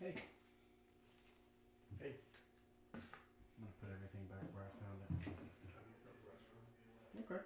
Hey. Hey. I'm gonna put everything back where I found it. Okay.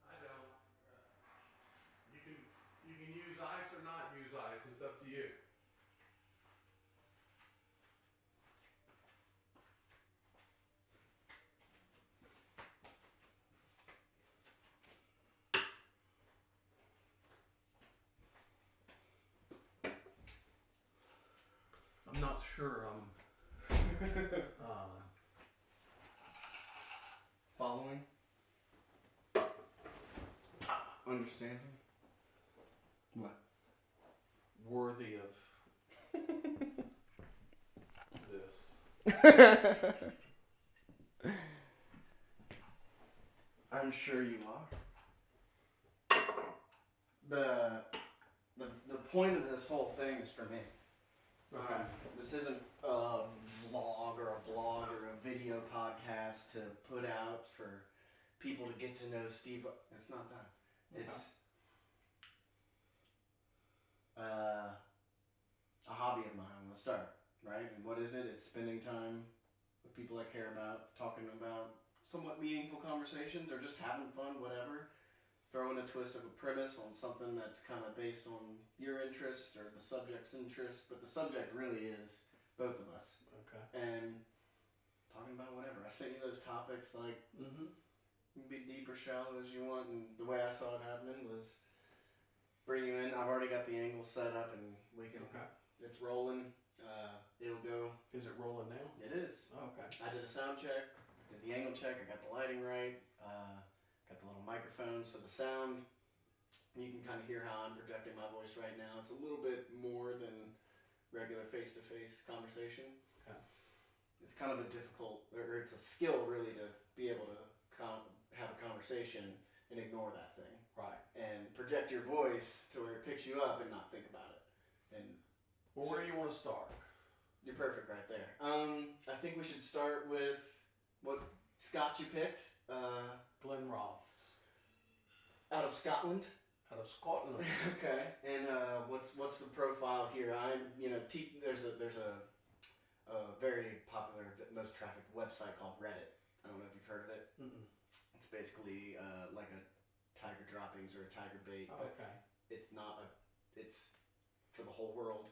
I don't. You can use ice or not use ice. It's up to you. I'm not sure I'm Following. Understanding. What? worthy of this. I'm sure you are. The point of this whole thing is for me. Okay. This isn't a vlog or a blog or a video podcast to put out for people to get to know Steve. It's not that. It's a hobby of mine. I'm going to start, right? And what is it? It's spending time with people I care about, talking about somewhat meaningful conversations or just having fun, whatever. Throwing a twist of a premise on something that's kind of based on your interests or the subject's interests, but the subject really is both of us. Okay. And talking about whatever. I sent you those topics, like, you can be deep or shallow as you want, and the way I saw it happening was bring you in. I've already got the angle set up, and we can. Okay. It's rolling. It'll go. Is it rolling now? It is. Oh, okay. I did a sound check, did the angle check, I got the lighting right, got the little microphone, so the sound, you can kind of hear how I'm projecting my voice right now. It's a little bit more than regular face-to-face conversation. Okay. It's kind of a difficult, or it's a skill really to be able to conversation and ignore that thing. Right. And project your voice to where it picks you up and not think about it. And Well, where do you want to start? you're perfect right there. I think we should start with what Scotch you picked. Glen Roth's Out of Scotland. out of Scotland. Okay. And what's the profile here? There's a very popular, most trafficked website called Reddit. I don't know if you've heard of it. Mm-mm. It's basically like a tiger droppings or a tiger bait, Oh, but okay. it's not it's for the whole world.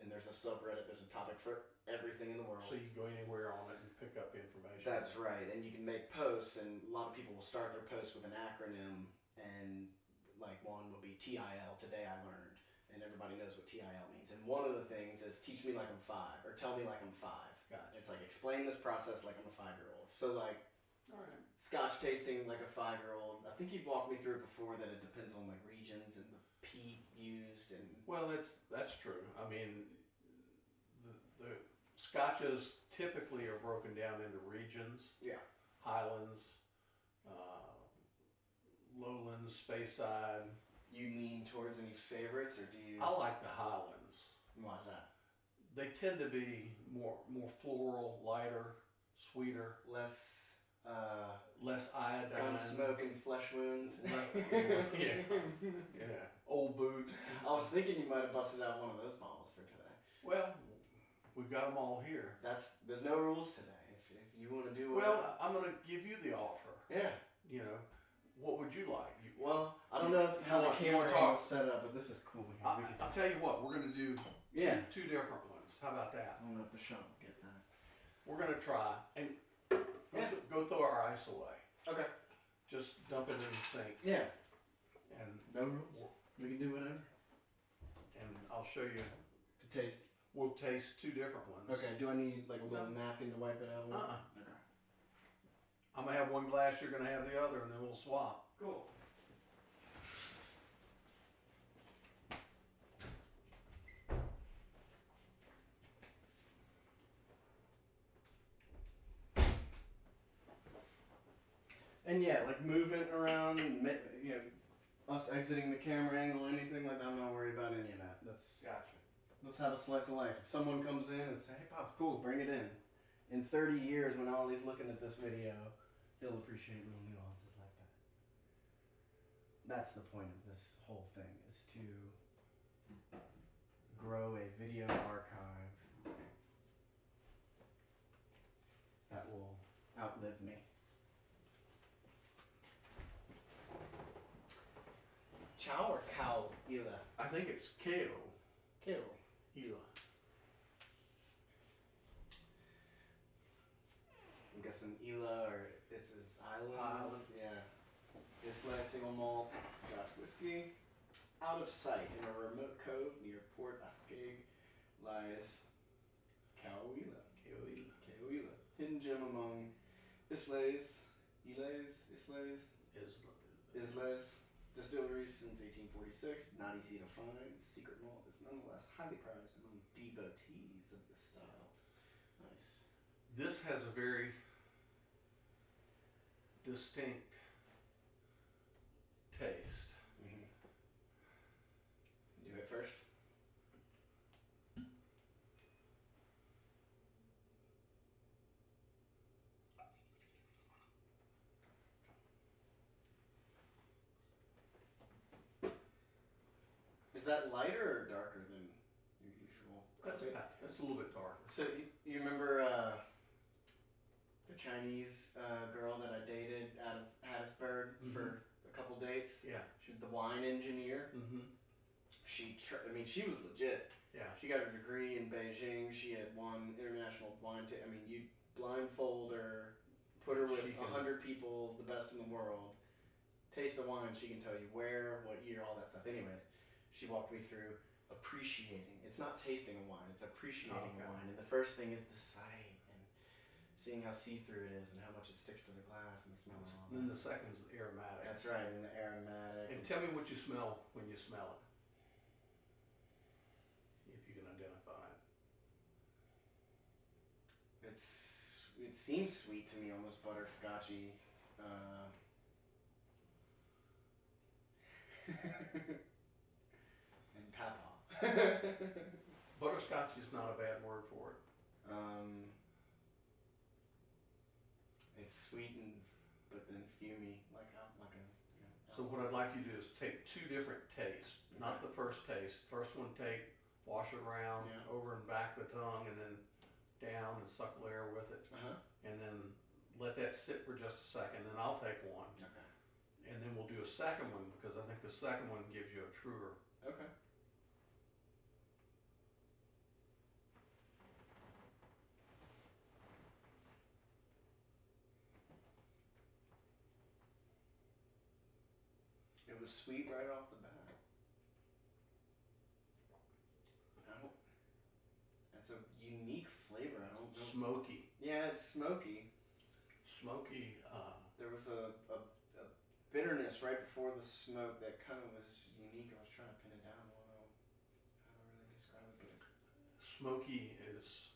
And there's a subreddit. There's a topic for everything in the world. So you can go anywhere on it and pick up information. That's right, and you can make posts, and a lot of people will start their posts with an acronym, and like one will be TIL, Today I Learned, and everybody knows what TIL means. And one of the things is teach me like I'm 5, or tell me like I'm 5. Gotcha. It's like explain this process like I'm a 5-year-old. So like All right. Scotch tasting like a 5-year-old. I think you've walked me through it before that it depends on like regions and the peat used and Well, that's true. I mean, the scotches typically are broken down into regions. yeah. Highlands, lowlands, Speyside. You lean towards any favorites, or do you? I like the Highlands. Why's that? They tend to be more floral, lighter, sweeter, Less less iodine. gun smoke and flesh wound. yeah, yeah. Old boot. I was thinking you might have busted out one of those bottles for today. Well, we've got them all here. There's no rules today. If you want to do Well, I'm going to give you the offer. yeah. You know, what would you like? Well, I don't know how the You wanna camera talk? is set up, but this is cool. I'll tell you what. We're going to do Yeah. two different ones. How about that? I don't know if the shot will get that. We're going to try and Yeah. go throw our ice away. Okay. Just dump it in the sink, Yeah. and No rules. We can do whatever. I'll show you. To taste. We'll taste two different ones. Okay. Do I need like a little napkin to wipe it out with? Okay. I'm gonna have one glass. You're gonna have the other, and then we'll swap. Cool. And yeah, like movement around, us exiting the camera angle, anything like that. I'm not worried about any of that. Gotcha. Let's have a slice of life. If someone comes in and says, "Hey, Pops, cool, bring it in." In 30 years, when Ollie's looking at this video, he'll appreciate little nuances like that. That's the point of this whole thing, is to grow a video archive that will outlive me. Chow or cow, Ela? I think it's Kale. Kale. Ela. I'm guessing Ela, or this is Island. Island. Yeah. Islay single malt Scotch whiskey. Out of sight in a remote cove near Port Ascaig lies Cahuila. Cahuila. Hidden gem among Islay's distilleries since 1846. Not easy to find. Secret malt is nonetheless highly prized among devotees of this style. Nice. This has a very distinct taste. Mm-hmm. Do it first. Is that lighter or darker than your usual? That's a little bit darker. So you remember the Chinese girl that I dated out of Hattiesburg for a couple dates? Yeah. She was the wine engineer. Mm-hmm. She was legit. Yeah. She got her degree in Beijing. She had won international wine. You blindfold her, put her with 100 people, the best in the world, taste a wine. She can tell you where, what year, all that stuff. Anyways, she walked me through appreciating. It's not tasting a wine, it's appreciating a wine. And the first thing is the sight and seeing how see-through it is and how much it sticks to the glass and the smell and all that. Then the second is the aromatic. That's right, and the aromatic. And tell me what you smell when you smell it. If you can identify it. It seems sweet to me, almost butterscotchy. And Papa. Butterscotch is not a bad word for it. It's sweet and but then fumy, like a So what I'd like you to do is take two different tastes, not the first taste. First one take, wash it around, over and back the tongue, and then down and suckle air with it. And then let that sit for just a second, then I'll take one. Okay. And then we'll do a second one, because I think the second one gives you a truer. Okay. It was sweet right off the bat. That's a unique flavor. I don't know. Smoky. Yeah, it's smoky. Smoky. There was a bitterness right before the smoke that kind of was unique. I was trying to pin it down. I don't know how to really describe it. But smoky is.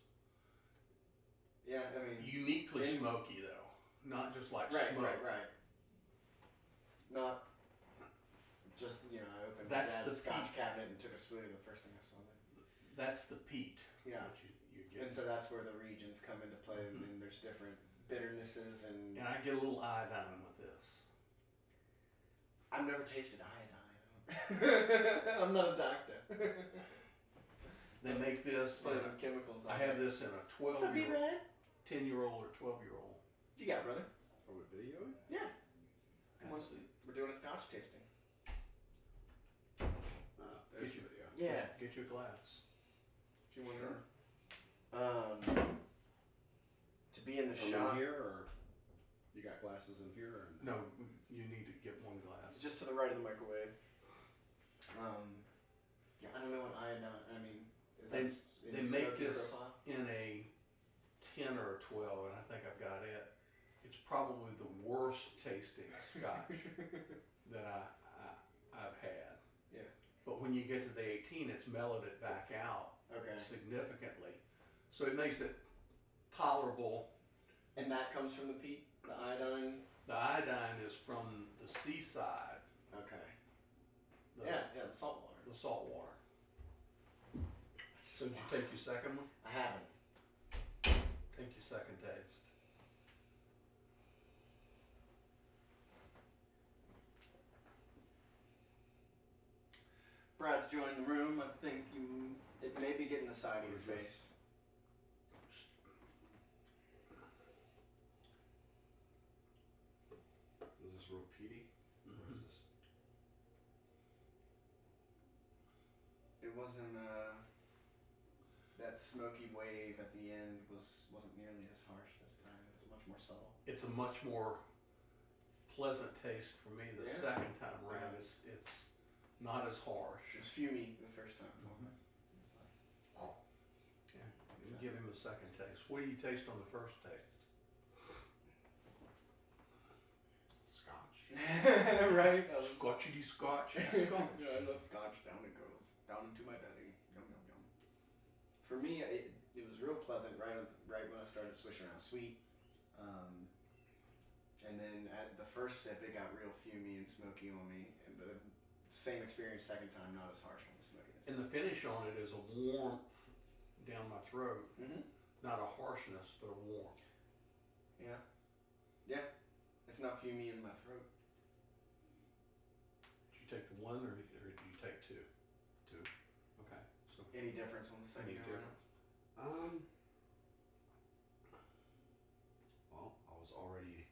Yeah, I mean. Uniquely smoky though, not just like right, smoke. Right. Not just I opened That's Dad's the Scotch peat. cabinet and took a swig of the first thing I saw. That's the peat. Yeah. That you get. And so that's where the regions come into play, and then there's different bitternesses and. And I get a little iodine with this. I've never tasted iodine. I'm not a doctor. They make this. Chemicals. I have this in a 12-year-old, 10-year-old, or 12-year-old. What you got, brother? Are we videoing? Yeah. Come on, See. we're doing a Scotch tasting. There's Get you- video. Yeah. Get you a glass. Do you want Sure. to be in the From shop, in here, or you got glasses in here? Or No, you need to get one glass. just to the right of the microwave. Yeah, I don't know what iodine. I mean, is They- that in They the make smoky this profile? in a 10 or a 12, and I think I've got it. It's probably the worst tasting Scotch that I've had. Yeah. But when you get to the 18, it's mellowed it back out Okay. significantly. So it makes it tolerable. And that comes from the peat, the iodine. The iodine is from the seaside, Okay. the, Yeah, the salt water. the salt water. So did you take your second one? I haven't. Take your second taste. Brad's joined the room. I think it may be getting the side of your What is this? face. Is this real peaty? Or is this? It wasn't that smoky wave at the end wasn't nearly as harsh this time. It was much more subtle. It's a much more pleasant taste for me the Yeah. second time around. It's not as harsh. It was fumy the first time for me. Yeah. And give him a second taste. What do you taste on the first taste? Scotch. Right? Scotchity scotch. Scotch. Yeah, I love Scotch. Down it goes. Down into my belly. Yum yum yum. For me, it was real pleasant right when I started swishing around sweet. And then at the first sip, it got real fumy and smoky on me. And the same experience second time, not as harsh on the smokiness. And the finish on it is a warmth down my throat. Mm-hmm. Not a harshness, but a warmth. Yeah. Yeah. It's not fumy in my throat. Did you take the one or did you take two? Two. Okay. So Any difference on the second Any time? difference? Well, I was already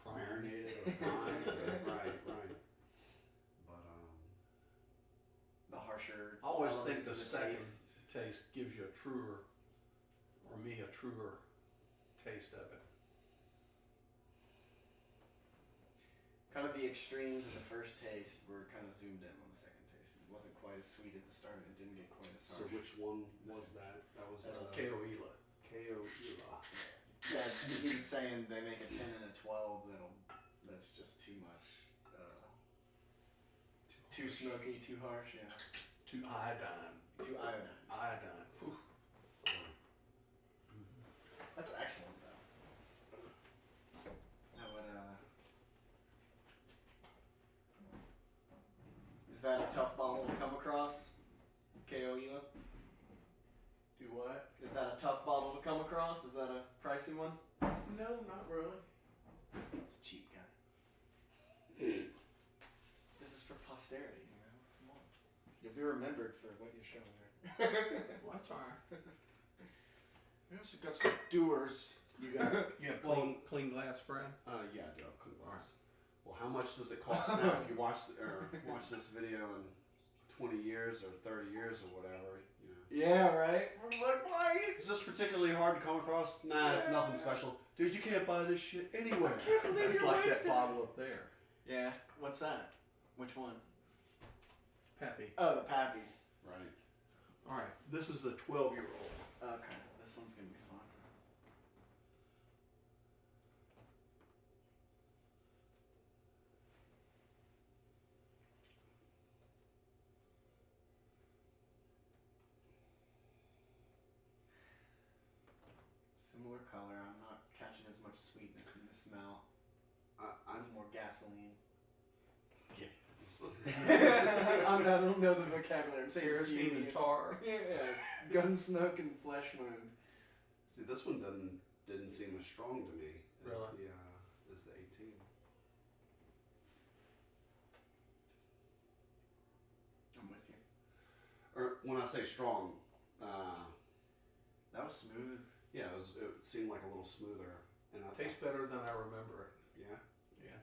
marinated or primed. Right. But The harsher. I always think elements the of second taste. taste gives you a truer, or me, a truer taste of it. Kind of the extremes of the first taste were kind of zoomed in on the second taste. It wasn't quite as sweet at the start. It didn't get quite as so harsh. which one was that? That was That was Keoila. KO. Yeah, he was saying they make a 10 and a 12 that's just too much. Too smoky, too harsh, yeah. To iodine. Too iodine. Iodine. Whew. That's excellent though. I would that a tough bottle to come across? KO Ela? Do what? Is that a tough bottle to come across? Is that a pricey one? No, not really. It's a cheap guy. This is for posterity, you know? Come on. You'll be remembered for what you're showing there. Well, that's alright. We also got some doers. You have clean glass, Brad? Yeah, I do have clean glass. Well, how much does it cost now if you watch this video in 20 years or 30 years or whatever? You know. Yeah, right? I'm like, why? Is this particularly hard to come across? Nah, it's nothing special. Dude, you can't buy this shit anywhere. I can't believe It's you're like that wasting. bottle up there. Yeah, what's that? Which one? Pappy. Oh, the Pappies. Right. Alright, this is the 12-year-old. Okay, this one's gonna be fun. Similar color. I'm not catching as much sweetness in the smell. I'm more gasoline. Yeah. I don't know the vocabulary. I'm saying Kerosene and tar. Yeah, gun smoke and flesh wound. See, this one didn't seem as strong to me as Really? the 18. I'm with you. Or when I say strong, That was smooth. yeah, it seemed like a little smoother, and I Tastes better than I remember it. yeah. Yeah.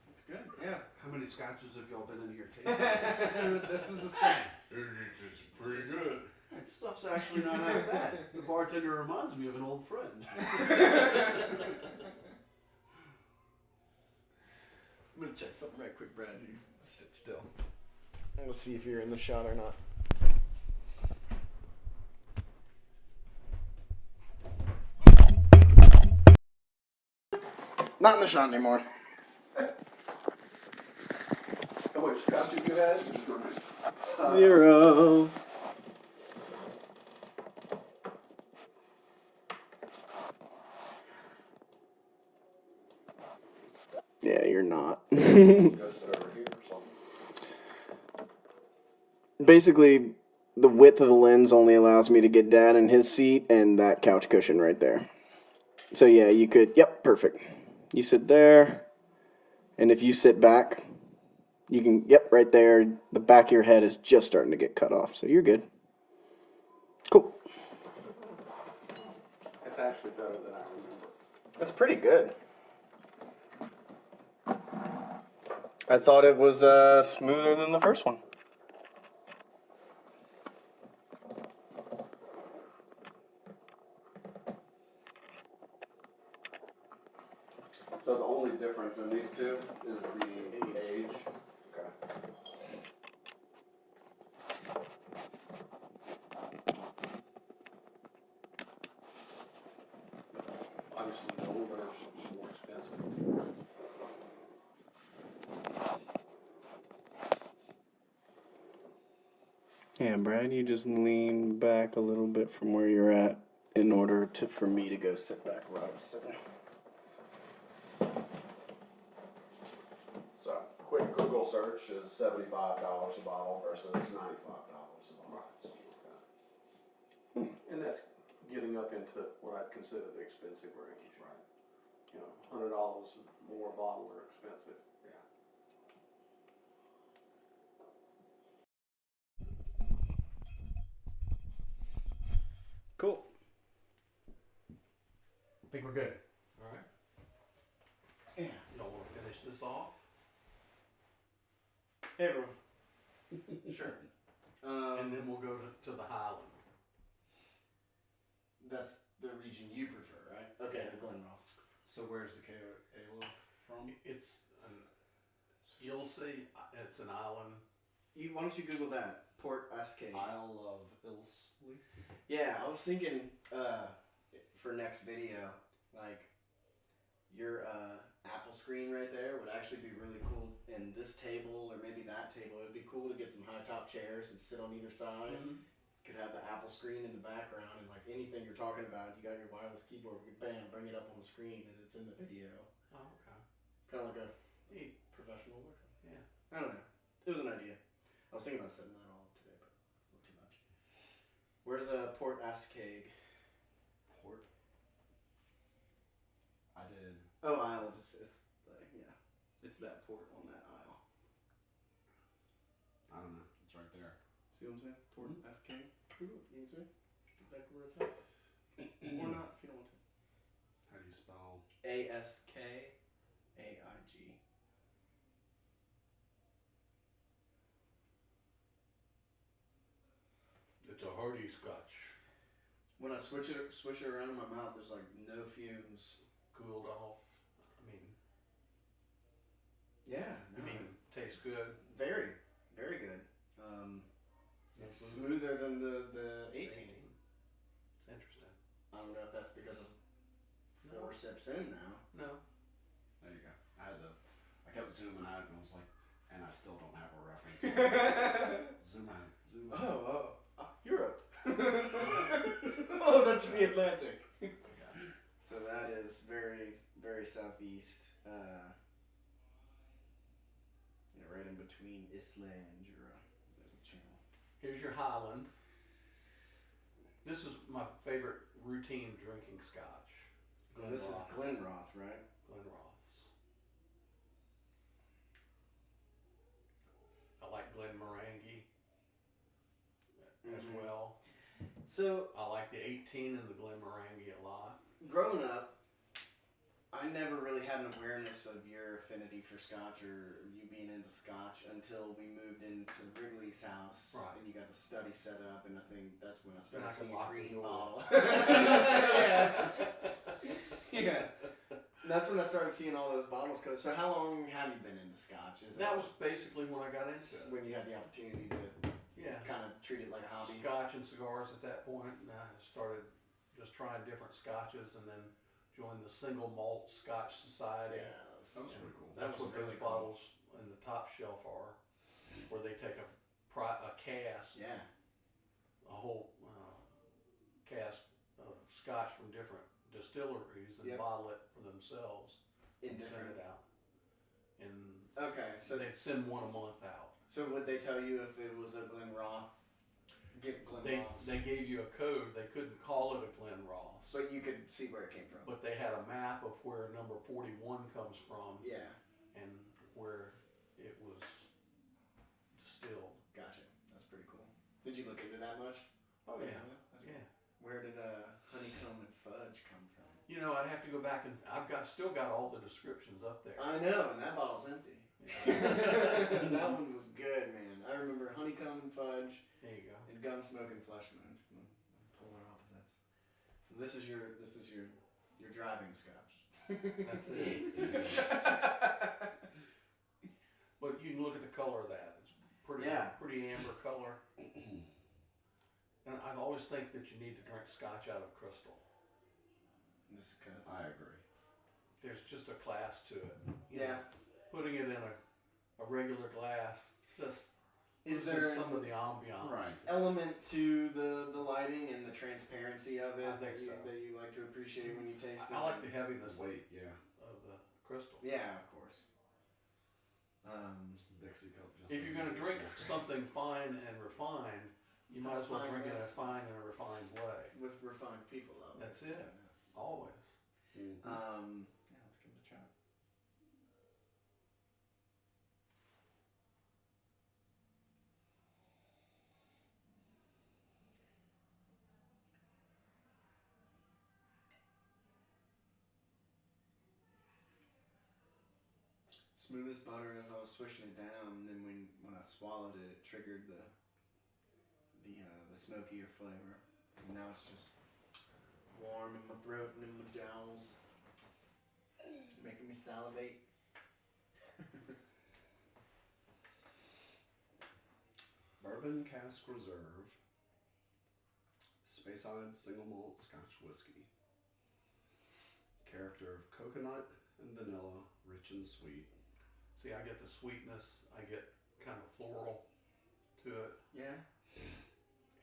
It's good. Yeah. How many scotches have y'all been in here tasting? This is the same. It's pretty good. That stuff's actually not that bad. The bartender reminds me of an old friend. I'm gonna check something right quick, Brad. You sit still. I'm gonna see if you're in the shot or not. Not in the shot anymore. How much scotch have you had? 0. Yeah, you're not. Go sit over here or something. Basically, the width of the lens only allows me to get Dad in his seat and that couch cushion right there. So yeah, you could, yep, perfect. You sit there, and if you sit back, you can, yep, right there. The back of your head is just starting to get cut off, so you're good. Cool. It's actually better than I remember. That's pretty good. I thought it was smoother than the first one. So the only difference in these two is the age. Okay. Obviously, the older, more expensive. Yeah, Brad, you just lean back a little bit from where you're at in order for me to go sit back where I was sitting. So, quick Google search is $75 a bottle versus $95 a bottle. And that's getting up into what I'd consider the expensive range. Right. You know, $100 more a bottle are expensive. Yeah. Cool. I think we're good. All right. Yeah. Y'all want to finish this off? Hey, everyone. Sure. And then we'll go to the Highland. That's the region you prefer, right? Okay, the Glenrock. So where's the KO from? It's you'll see. It's an island. Why don't you Google that? Port SK. Isle of Ilsley. Yeah, I was thinking for next video, like your Apple screen right there would actually be really cool. And this table or maybe that table, it'd be cool to get some high top chairs and sit on either side. Mm-hmm. Could have the Apple screen in the background and like anything you're talking about, you got your wireless keyboard, we could bam, bring it up on the screen and it's in the video. Oh, okay. Kind of like a professional liquor. Yeah. I don't know. It was an idea. I was thinking about setting that all up today, but it's a little too much. Where's Port Ascaig? Port. I did. Oh, Isle of yeah. It's that port on that isle. I don't know. It's right there. See what I'm saying? Port Ascaig. You can see exactly where it's at. Or not, if you don't want to. How do you spell? Askaig. It's a hearty Scotch. When I switch it around in my mouth, there's like no fumes. Cooled off. I mean, Yeah. you mean it tastes good? Very, very good. It's smoother than the 18. It's interesting. I don't know if that's because of 4 sips in now. No. There you go. I kept zooming out and I was like, and I still don't have a reference. Zoom out. Zoom out. Oh, Europe. Oh, that's the Atlantic. So that is very, very southeast. Right in between Islay and Jura. There's a channel. Here's your Highland. This is my favorite routine drinking Scotch. This is Glenroth, right? Glenroths. I like Glenmorangie as well. So I like the 18 and the Glenmorangie a lot. growing up, I never really had an awareness of your affinity for Scotch or you being into Scotch until we moved into Wrigley's house. Right. And you got the study set up, and I think that's when I Then I started seeing can lock the green door. bottle. Yeah. That's when I started seeing all those bottles come. So how long have you been into Scotch? That was basically when I got into it. when you had the opportunity to kind of treat it like a hobby. Scotch and cigars at that point, and I started just trying different Scotches, and then joined the Single Malt Scotch Society. Yeah, That was pretty cool. That's was what really those cool. bottles in the top shelf are, where they take a cask, Yeah. a whole cask of Scotch from different distilleries, and Yep. bottle it for themselves In and send different. it out. And Okay, so they'd send one a month out. So would they tell you if it was a Glenroth? Get Glenroths. They gave you a code. They couldn't call it a Glenross, But you could see where it came from. but they had a map of where number 41 comes from Yeah, and where it was distilled. gotcha. That's pretty cool. Did you look into that much? Oh yeah, That's yeah. cool. Where did honeycomb and fudge come from? You know, I'd have to go back and still got all the descriptions up there. I know, and that bottle's empty. Yeah. That one was good, man. I remember honeycomb and fudge There you go. and gunsmoke and flesh moon. Polar opposites. So this is your driving Scotch. That's it. But you can look at the color of that. It's pretty amber color. And I always think that you need to drink Scotch out of crystal. This is good. I agree. There's just a class to it. You Yeah. know, putting it in a regular glass just Is loses there some of the ambiance. Right. element to the lighting and the transparency of it I think so. that you like to appreciate when you taste it? I like the heaviness The weight, yeah. of the crystal. Yeah, of course. Dixie Cup. Just If you're going to drink something fine and refined, you might as well Fine drink it in a ways. fine and a refined way. With refined people, though. That's it. Always. Mm-hmm. Yeah, let's give it a try. Smooth as butter as I was swishing it down, and then when I swallowed it, it triggered the smokier flavor. And now it's just warm in my throat and in my jowls, making me salivate. Bourbon Cask Reserve. Speyside Single Malt Scotch Whiskey. Character of coconut and vanilla, rich and sweet. See, I get the sweetness. I get kind of floral to it. Yeah.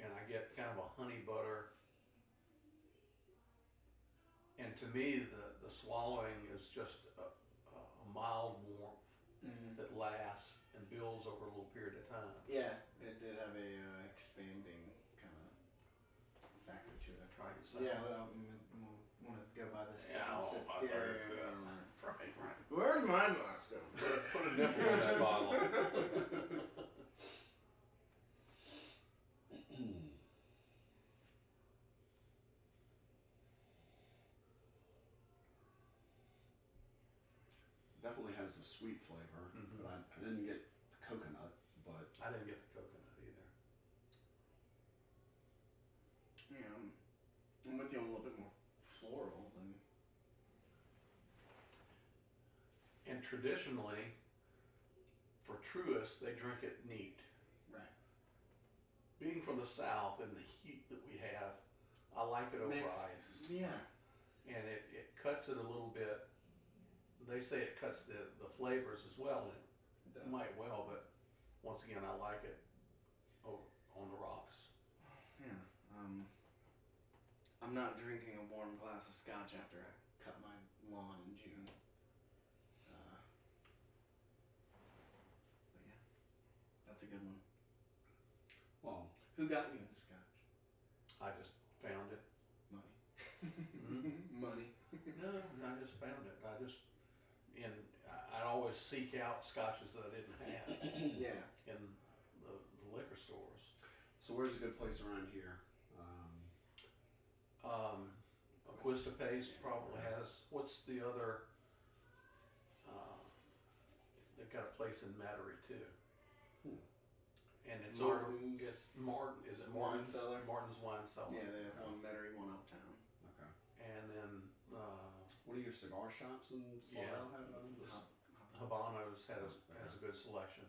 And I get kind of a honey butter. And to me, the swallowing is just a mild warmth. Mm-hmm. So. Yeah, well, we'll want to go by this. Yeah, I want my third. Right. Where'd my glass go? Put a nipple in that bottle. Definitely has the sweet flavor, but I didn't get coconut. But I didn't get the coconut either. Yeah, I'm with you on a little bit more floral than. And traditionally, for truists, they drink it neat. Right. Being from the South and the heat that we have, I like it over ice. Yeah. And it cuts it a little bit. They say it cuts the flavors as well, and it might well, but once again, I like it over on the rocks. Yeah. I'm not drinking a warm glass of Scotch after I cut my lawn in June. But yeah, that's a good one. well, Who got you into Scotch? I just found it. Money. Money. No, I just found it. I'd always seek out scotches that I didn't have Yeah. in the liquor stores. so where's a good place around here? Aquista Paste probably has. What's the other? They've got a place in Metairie too. And it's Martin's. It's Martin. Is it Wine Martin's? Cellar. Martin's Wine Cellar. Yeah, they have one Metairie, one uptown. Okay. And then What are your cigar shops in Slidell have them? Habanos has a good selection,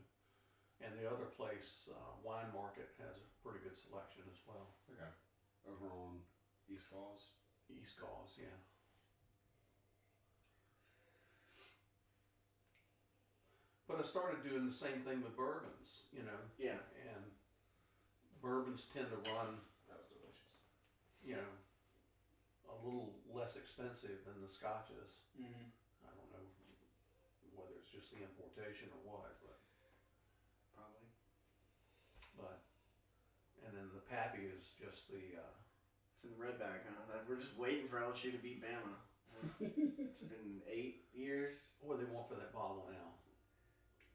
and the other place, Wine Market, has a pretty good selection as well. Okay. Over on East Falls. East Gauze, yeah. But I started doing the same thing with bourbons, Yeah. and bourbons tend to run, That was delicious. a little less expensive than the scotches. Mm-hmm. I don't know whether it's just the importation or what, Probably. and then the Pappy is just the, It's in the red bag, huh? We're just waiting for LSU to beat Bama. It's been 8 years. what do they want for that bottle now?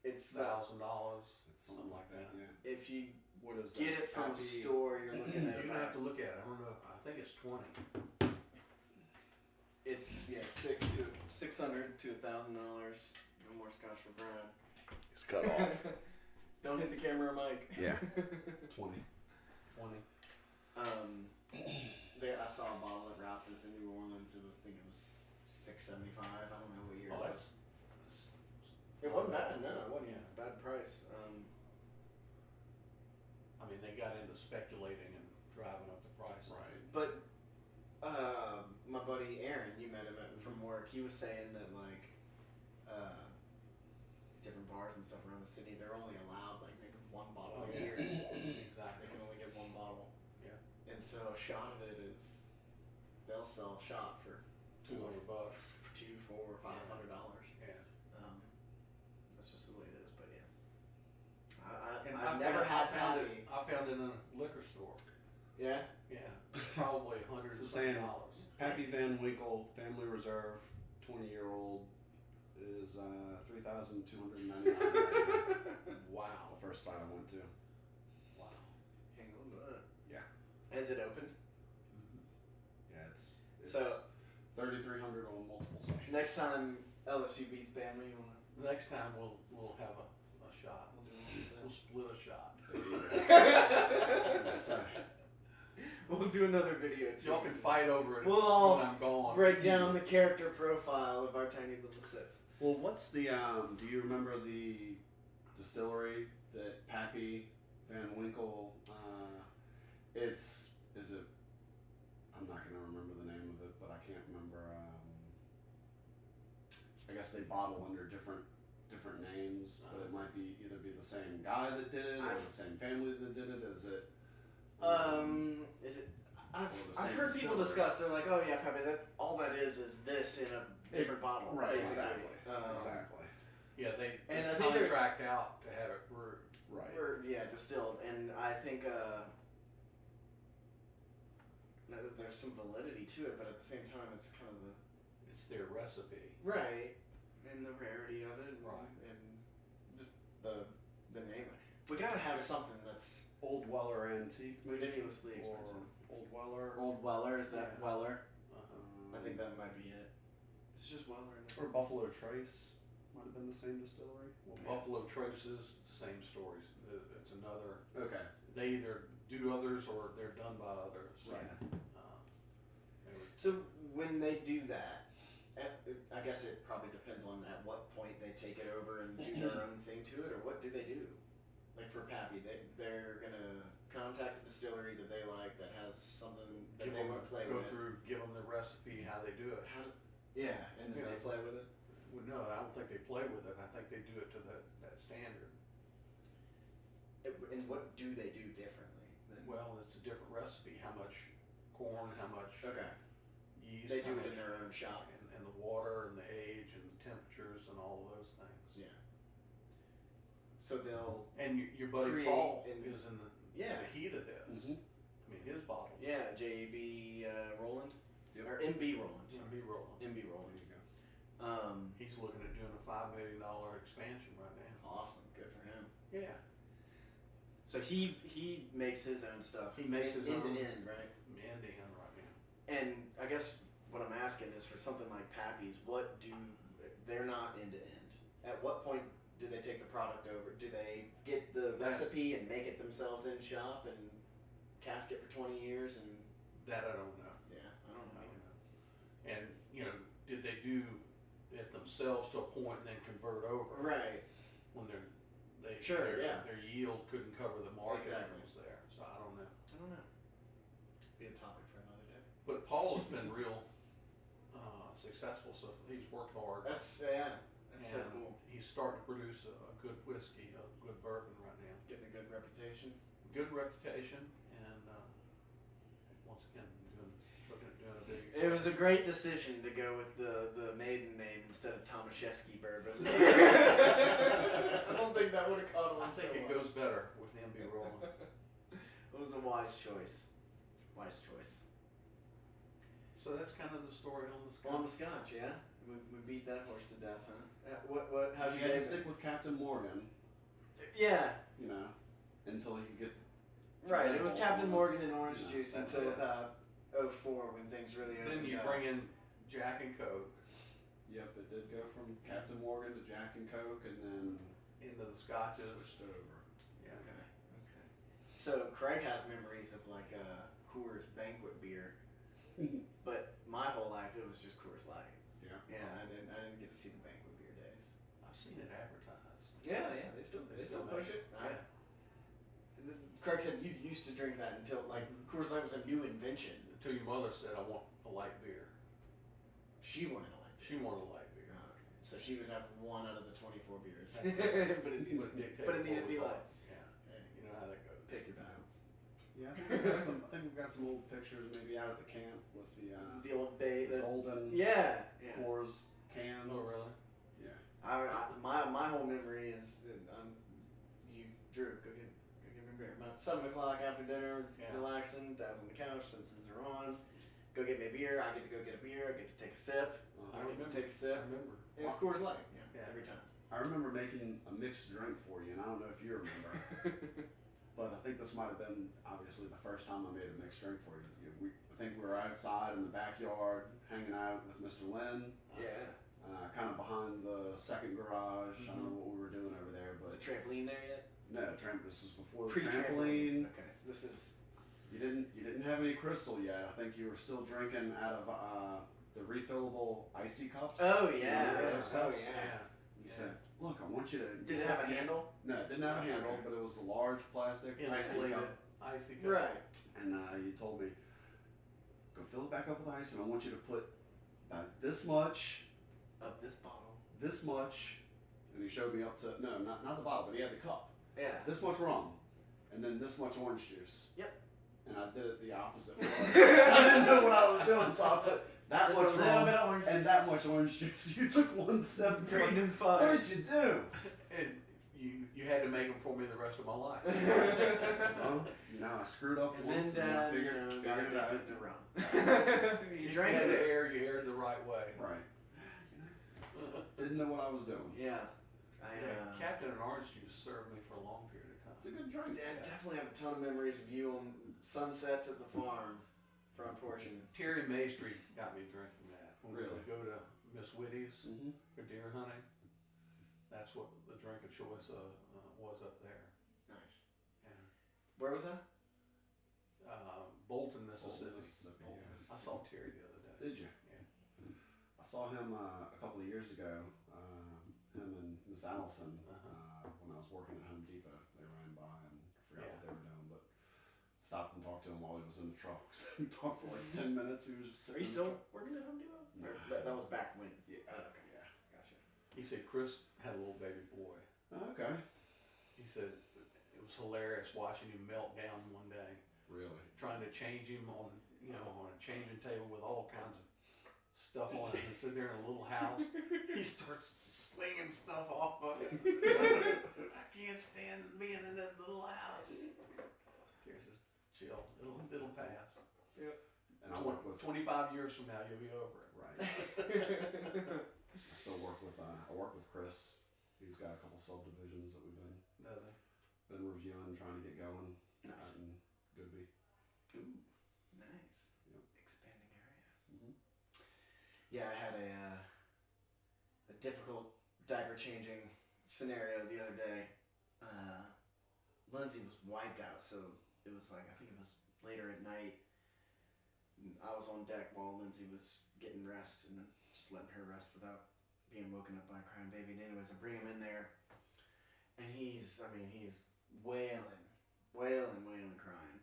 It's $1,000, It's something like that. Yeah. if you What is get that? it from a Happy- store, you're looking at You're gonna have about, to look at it. I don't know. I think it's 20. it's 600 to $1,000. No more Scotch for Brian. It's cut off. Don't hit the camera, Mike. Yeah. 20. 20. I saw a bottle at Rouse's in New Orleans. I think it was $6.75. I don't know what year. Oh, it was. It wasn't bad. No, it wasn't a bad price. I mean, they got into speculating and driving up the price. Right. But my buddy Aaron, you met him from work. He was saying that different bars and stuff around the city, they're only allowed maybe one bottle a year. Exactly. They can only get one bottle. Yeah. And so a shot of it is they'll sell a shot for $200. $200, $400, $500. Yeah. That's just the way it is. But yeah, And I've never had found Pappy. it. I found it in a liquor store. Yeah. Yeah. Probably $100 So something. Pappy Van Winkle Family Reserve 20-year-old is $3,299. Wow. The first site I went to. Wow. Hang on to that. Yeah. Is it open? Yeah, it's So 3,300 on multiple sites. next time LSU beats Bama, you wanna Next time we'll have a shot. We'll split a shot. That's what I say. We'll do another video too. Y'all can fight over it We'll all when I'm gone. break down the character profile of our tiny little sips. Well, what's the do you remember the distillery that Pappy Van Winkle is it I'm not gonna remember the name of it, but I can't remember I guess they bottle under different names, but it might be either be the same guy that did it or the same family that did it. Is it Is it? I've same heard people distillery. discuss. They're like, oh yeah, Pepe. All that is this in a different bottle, right, basically. exactly. Exactly. Yeah, they And I think they're- contract out to have it brewed. right? Or distilled, and I think no, there's some validity to it, but at the same time, it's kind of it's their recipe. Right. And the rarity of it. Right. And just the name. We gotta have something that's Old Weller Antique, maybe? ridiculously expensive. Or Old Weller. Old Weller, is that Yeah. Weller? I think that might be it. It's just Weller. Or Buffalo Trace might have been the same distillery. Well, Buffalo Trace is the same stories. It's another. Okay. They either do others or they're done by others. Right. They were- So when they do that, I guess it probably depends on at what point they take it over and do their own thing to it, or what do they do? Like for Pappy, they're gonna contact a distillery that they like that has something that they want to play go with. through, give them the recipe, how they do it. Yeah, and then Yeah. they play with it. Well, no, I don't think they play with it. I think they do it to that standard. And what do they do differently? Well, it's a different recipe. How much corn, how much Okay. yeast. They how do it much- in their own shop. And the water and the age and the temperatures and all of those things. Yeah. So they'll. And your buddy Create Paul and- is in the heat of this. Mm-hmm. I mean, his bottles. Yeah, J.B. Roland? Yep. Or M.B. Roland. Be rolling. M.B. There Roland. you go. He's looking at doing a $5 million expansion right now. Awesome. Good for him. Yeah. So he makes his own stuff. He makes his end own. to end, right? End to end right now. And I guess what I'm asking is for something like Pappy's, they're not end to end. At what point do they take the product over? Do they get the recipe and make it themselves in shop and cask it for 20 years and? That I don't know. Yeah, I don't know. And did they do it themselves to a point and then convert over? Right. When their yield couldn't cover the market that was there. So I don't know. I don't know. Be a topic for another day. But Paul has been real successful. So he's worked hard. That's so and cool. He's starting to produce a good whiskey, a good bourbon right now. Getting a good reputation. Good reputation, and once again, looking at doing a big. It was a great decision to go with the maiden name instead of Tomaszewski bourbon. I don't think that would have caught on. I think it goes better with M.B. Roland. It was a wise choice. Wise choice. So that's kind of the story on the Scotch. On the Scotch, yeah. We beat that horse to death, huh? What? How'd you had to guys stick with Captain Morgan, Yeah. Until he could get. Right. It was Captain Morgan and orange Yeah, juice that's until it. about 04 when things really opened Then you up. bring in Jack and Coke Yep, it did go from Captain Morgan to Jack and Coke, and then into the Scotches. switched over. Yeah. Okay. So Craig has memories of like Coors banquet beer, but my whole life it was just Coors Light. Yeah. Yeah, I didn't get to see the banquet beer days. I've seen it advertised. Yeah, they still push it. Yeah. Craig said you used to drink that until like Coors Light was a new invention. Until your mother said, "I want a light beer." She wanted a light beer. She wanted a light beer. Oh, okay. So she would have one out of the 24 beers. That's but it needed to be light. Yeah. Hey, You know how that goes. pick your battles. Yeah, I think we've got some old pictures maybe out at the camp with the The old bay. golden Yeah. Coors cans. Oh, really? Yeah. My whole memory is you Drew go get me a beer. About 7 o'clock after dinner, relaxing, Dad's on the couch, Simpsons are on. Go get me a beer. I get to go get a beer. I get to take a sip. I get to take a sip. I remember. And it's Coors Light. Yeah. Every time. I remember making a mixed drink for you, and I don't know if you remember, but I think this might have been obviously the first time I made a mixed drink for you. I think we were outside in the backyard hanging out with Mr. Lynn. Yeah. Kind of behind the second garage. I don't know what we were doing over there, Was but the trampoline there yet? no, this is before the Pre-trampoline. trampoline. Okay, so this is. You didn't have any crystal yet. I think you were still drinking out of the refillable icy cups. Oh You yeah. remember those Oh cups? yeah. You said, "Look, I want you to." Did it have a handle? No, it didn't have a handle, Okay. but it was the large plastic icy Insulated cup. icy cup. Right. And you told me, "Go fill it back up with ice, and I want you to put about this much, Of this bottle. this much," and he showed me up to not the bottle, but he had the cup. Yeah. This much rum, and then this much orange juice. Yep. And I did it the opposite way. I didn't know what I was doing, so I put that Just much a little rum bit of orange and juice. that much orange juice. You took one sip. Green and What fudge. did you do? And You had to make them for me the rest of my life. Well, now I screwed up And once, then and I Dad, figured got it out. addicted to rum. You drank had it. to err, you erred the right way. Right. Didn't know what I was doing. Yeah. Captain and Orange Juice served me for a long period of time. It's a good drink. I definitely have a ton of memories of you on sunsets at the farm, front porch. And Terry Maystreet got me drinking that. When we Really? would go to Miss Whitty's Mm-hmm. for deer hunting, that's what the drink of choice was up there. nice. And Where was that? Bolton, Mississippi. Yes. I saw Terry the other day. Did you? Yeah. I saw him a couple of years ago. Him and Miss Allison when I was working at Home Depot. They ran by and I forgot what they were doing, but stopped and talked to him while he was in the truck. We talked for like 10 minutes. He was just Are you sitting in the still truck. working at Home Depot? No. That was back when. Yeah. Okay. Yeah. Gotcha. He said Chris had a little baby boy. Okay. He said it was hilarious watching him melt down one day, Really? trying to change him on a changing table with all kinds of stuff on it. He's sitting there in a little house. He starts slinging stuff off of it. I can't stand being in this little house. Terry says, chill. It'll pass. And I work with 25 years from now, you'll be over it. right. I still work with Chris. He's got a couple subdivisions that we've Does he? been reviewing, trying to get going. Nice. Out in Goodby. Ooh, nice. Yep. Expanding area. Mm-hmm. Yeah, I had a difficult diaper changing scenario the other day. Lindsay was wiped out, so it was like, I think it was later at night. I was on deck while Lindsay was getting rest and just letting her rest without being woken up by a crying baby. And anyways, I bring him in there, and he's wailing, crying.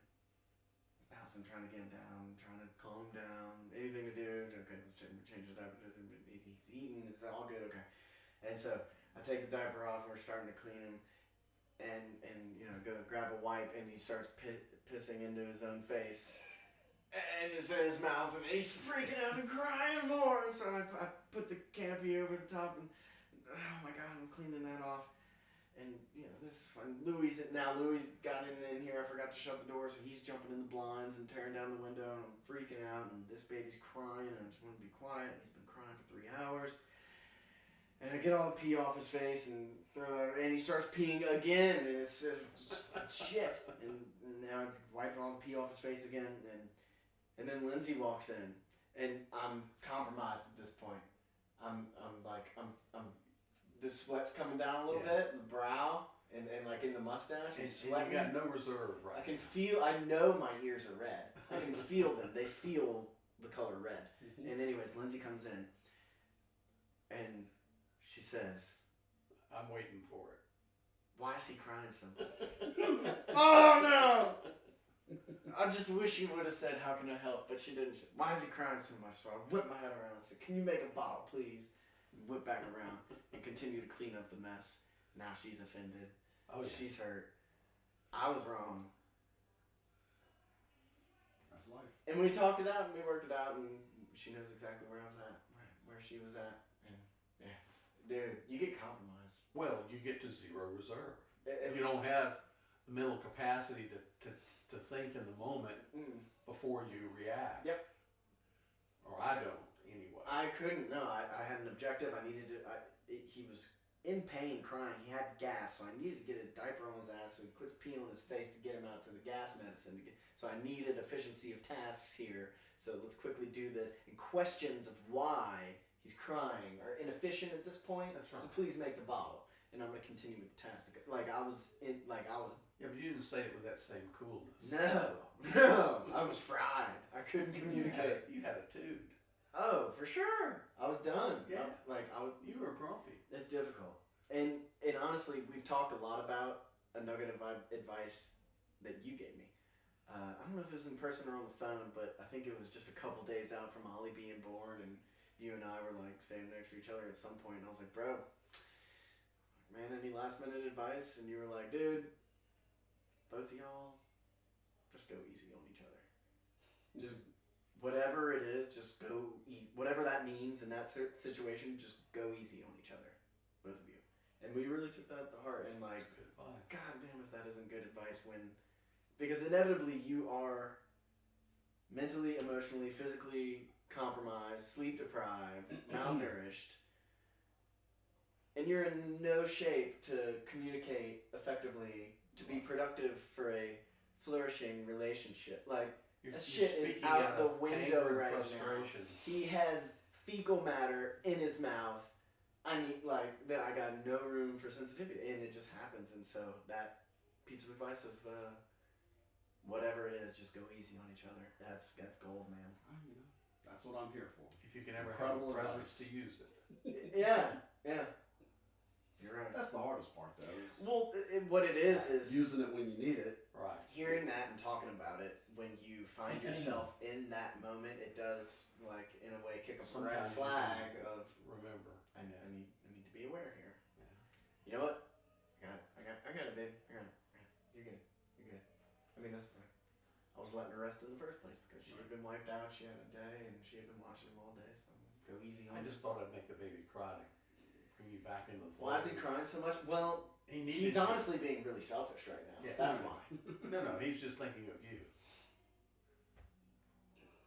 Bouncing, trying to get him down, trying to calm him down, anything to do. Okay, let's change his diaper. He's eating, it's all good, okay. And so I take the diaper off, and we're starting to clean him, and go grab a wipe, and he starts pissing into his own face. And it's in his mouth, and he's freaking out and crying more. And so I put the canopy over the top, and oh my god, I'm cleaning that off. And this is fun. Louis got in here. I forgot to shut the door, so he's jumping in the blinds and tearing down the window, and I'm freaking out. And this baby's crying, and I just want to be quiet. And he's been crying for 3 hours. And I get all the pee off his face and throw that, and he starts peeing again, and it's shit. And now it's wiping all the pee off his face again, and then Lindsay walks in, and I'm compromised at this point. I'm the sweat's coming down a little bit, the brow, and like in the mustache. And sweating. you got no reserve, right? I know my ears are red. I can feel them. They feel the color red. Mm-hmm. And anyways, Lindsay comes in, and she says, I'm waiting for it. "Why is he crying so much?" Oh no! I just wish she would have said, "How can I help?" But she didn't. She said, "Why is he crying so much?" So I whipped my head around and said, "Can you make a bottle, please?" And whip back around and continue to clean up the mess. Now she's offended. Oh, yeah. She's hurt. I was wrong. That's life. And we talked it out and we worked it out, and she knows exactly where I was at, where she was at. And yeah, dude, you get compromised. Well, you get to zero reserve. It- You don't have the mental capacity to think in the moment before you react. Yep. Or I don't, anyway. I couldn't. No, I had an objective. I needed to. He was in pain, crying. He had gas, so I needed to get a diaper on his ass so he quits peeing on his face to get him out to the gas medicine. So I needed efficiency of tasks here. So let's quickly do this. And questions of why he's crying are inefficient at this point. That's right. So please make the bottle, and I'm gonna continue with the task. Yeah, but you didn't say it with that same coolness. No, I was fried. I couldn't communicate. You had a tude. Oh, for sure. I was done. Yeah. You were grumpy. It's difficult. And honestly, we've talked a lot about a nugget of advice that you gave me. I don't know if it was in person or on the phone, but I think it was just a couple days out from Ollie being born, and you and I were like standing next to each other at some point, and I was like, bro, man, any last minute advice? And you were like, dude, both of y'all, just go easy on each other. Just whatever it is, just go easy. Whatever that means in that situation, just go easy on each other, both of you. And And we really took that to heart. And like, That's good advice. God damn, if that isn't good advice because inevitably you are mentally, emotionally, physically compromised, sleep deprived, malnourished, and you're in no shape to communicate effectively, to be productive for a flourishing relationship. Like, that shit is out the window right now. He has fecal matter in his mouth. I got no room for sensitivity, and it just happens. And so that piece of advice of whatever it is, just go easy on each other. That's gold, man. That's what I'm here for. If you can ever have the presence to use it. Yeah. You're right. That's the hardest part, though. Well, what it is using it when you need it. Right. Hearing that and talking about it, when you find yourself in that moment, it does, like, in a way, kick up a red flag of remember. I need to be aware here. Yeah. You know what? I got it, babe. I got it. You're good. I mean, I was letting her rest in the first place because she had been wiped out. She had a day, and she had been watching him all day. So go easy on. I just thought I'd make the baby cry to bring you back into the. Why is he crying so much? Well, he's honestly being really selfish right now. Yeah. That's why. No, he's just thinking of you.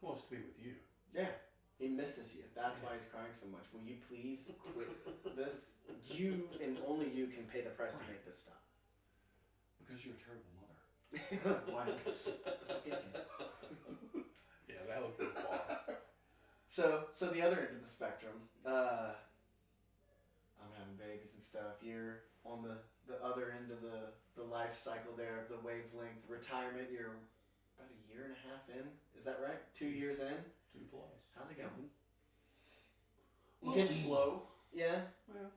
He wants to be with you. Yeah. He misses you. That's why he's crying so much. Will you please quit this? You and only you can pay the price to make this stop. Because you're a terrible mother. Why? Yeah, that would go far. So the other end of the spectrum, I'm having babies and stuff. You're on the other end of the life cycle there, the wavelength, retirement. You're about a year and a half in. Is that right? 2 years in? 2+. How's it going? A little slow. Yeah? Yeah.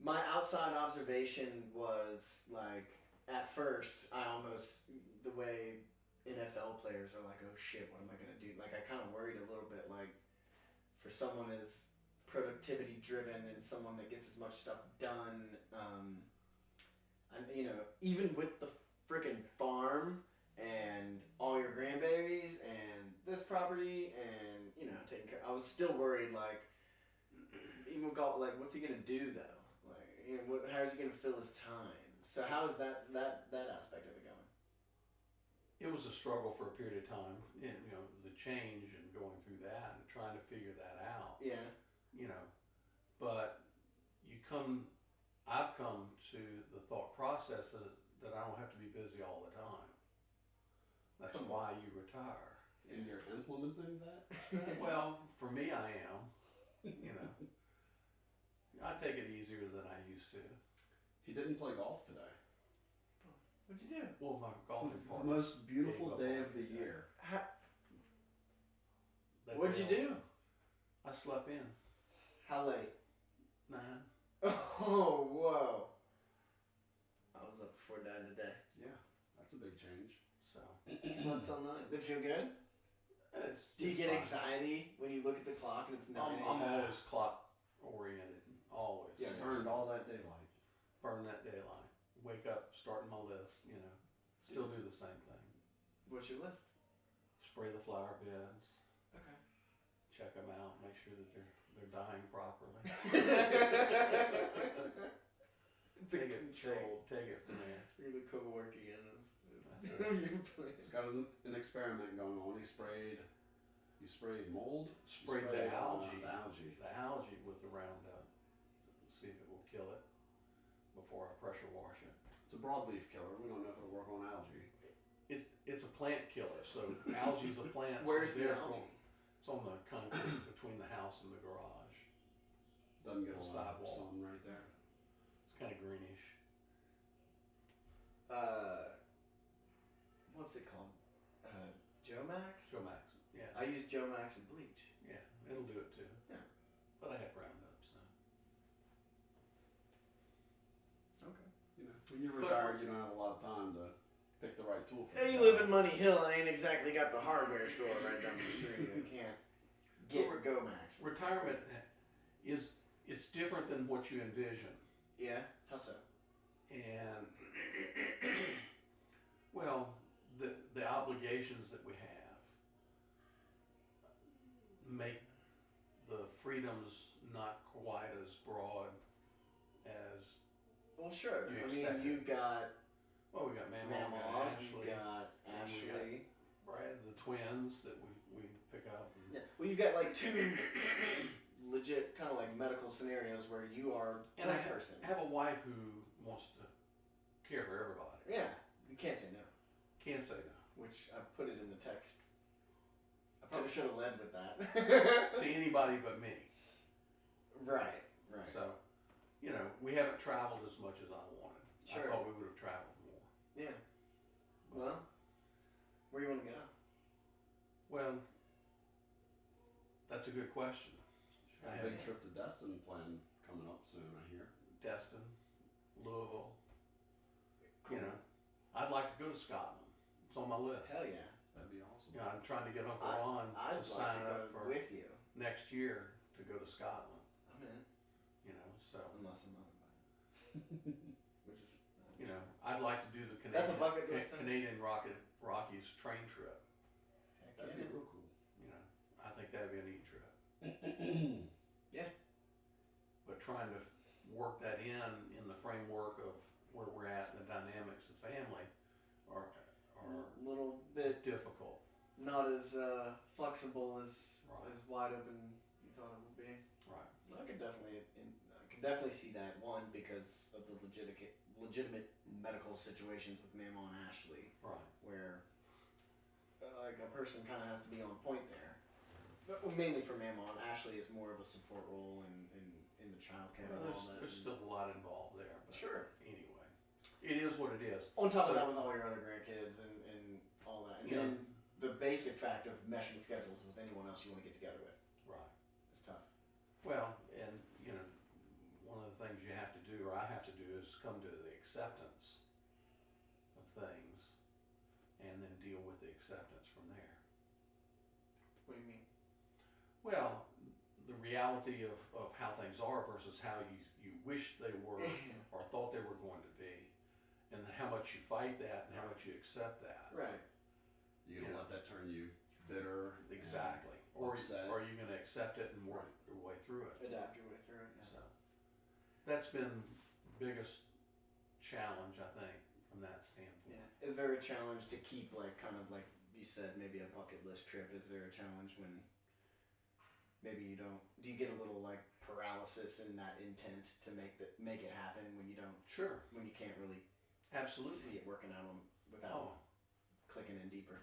My outside observation was, like, at first, the way NFL players are like, oh shit, what am I going to do? Like, I kind of worried a little bit, like, for someone as productivity driven and someone that gets as much stuff done, and, you know, even with the freaking farm and all your grandbabies and this property and, you know, taking care, I was still worried, like, even got, like, what's he going to do, though? Like, you know, how is he going to fill his time? So how is that aspect of it going? It was a struggle for a period of time, and, you know, the change and going through that and trying to figure that out. Yeah. You know, but I've come to the thought process that I don't have to be busy all the time. That's why you retire. And you're implementing that? Well, for me, I am. You know, I take it easier than I used to. He didn't play golf today. What'd you do? Well, my golfing The partner. most beautiful day of the year. What'd you do? I slept in. How late? 9. Oh, whoa. I was up before Dad today. Yeah, that's a big change. So. Slept till 9. Did it feel good? Do you get anxiety when you look at the clock and it's 9 a.m.? I'm always clock oriented. Always. Yeah, burned all that daylight. Burn that daylight. Wake up, starting my list, you know. Still do the same thing. What's your list? Spray the flower beds. Okay. Check them out. Make sure that they're dying properly. Take it from there. You're the co-working end of your place. Scott has an experiment going on. He sprayed mold. Sprayed the algae. The algae. The algae with the Roundup. See if it will kill it before I pressure wash it. It's a broadleaf killer. We don't know if it'll work on algae. It's a plant killer. So algae's a plant. Where's so the algae? It's on the concrete between the house and the garage. Doesn't get a The lot of sidewall. sun right there. It's kind of greenish. What's it called? Jomax? Jomax. Yeah. I use Jomax and bleach. Yeah, it'll do it too. Yeah. But I have Roundup, so. Okay. You know, when you're retired, you don't have a lot of time to pick the right tool for Hey, you live in Money Hill. I ain't exactly got the hardware store right down the street. I can't get Gomax. Retirement it's different than what you envision. Yeah? How so? And well, the obligations that we have make the freedoms not quite as broad as Well, sure. You I mean, expect you've got Well, we got Mama, we got Mama, Ashley, you've got and we Ashley. Brad, the twins that we pick up. And Yeah. Well, you've got like two legit kind of like medical scenarios where you are And that person. I have a wife who wants to care for everybody. Yeah, you can't say no. Can't say no. Which I put it in the text. I probably should have led with that. To anybody but me. Right. So, we haven't traveled as much as I wanted. Sure. I thought we would have traveled more. Yeah. Well, where you want to go? Well, that's a good question. Got a big trip to Destin planned coming up soon, I hear. Destin, Louisville. Cool. I'd like to go to Scotland. It's on my list. Hell yeah. That'd be awesome. I'm trying to get Uncle Ron I'd to like sign to go up for with you. next year to go to Scotland. I'm in. So Unless I'm not invited. Which is. I'd like to do the That's a bucket list. Canadian Rockies train trip. Heck That'd yeah. be real cool. I think that'd be a neat trip. Yeah. But trying to work that in the framework of where we're at and the dynamics of family are A little bit difficult. not as flexible as Right. as wide open you thought it would be. Right. I could definitely see that, one, because of the legitimate medical situations with Mama and Ashley, Right. where like a person kind of has to be on point there. But mainly for Mama, Ashley is more of a support role in the childcare and all that. There's still a lot involved there. But Sure. Anyway, it is what it is. On top So- of that, with all your other grandkids and all that, and Yeah. then the basic fact of meshing schedules with anyone else you want to get together with. Right. It's tough. Well, and one of the things you have to do, or I have to do, is come to the acceptance of things, and then deal with the acceptance from there. What do you mean? Well, the reality of how things are versus how you wish they were or thought they were going to be, and how much you fight that and how much you accept that. Right. You gonna let that turn you bitter? Exactly. and Or upset? are you going to accept it and work your way through it? Adapt your way through it. So that's been the biggest challenge, I think, from that standpoint. Yeah. Is there a challenge to keep, like, kind of like you said, maybe a bucket list trip? Is there a challenge when maybe you don't? Do you get a little like paralysis in that intent to make it happen when you don't? Sure. When you can't really Absolutely see it working out without clicking in deeper.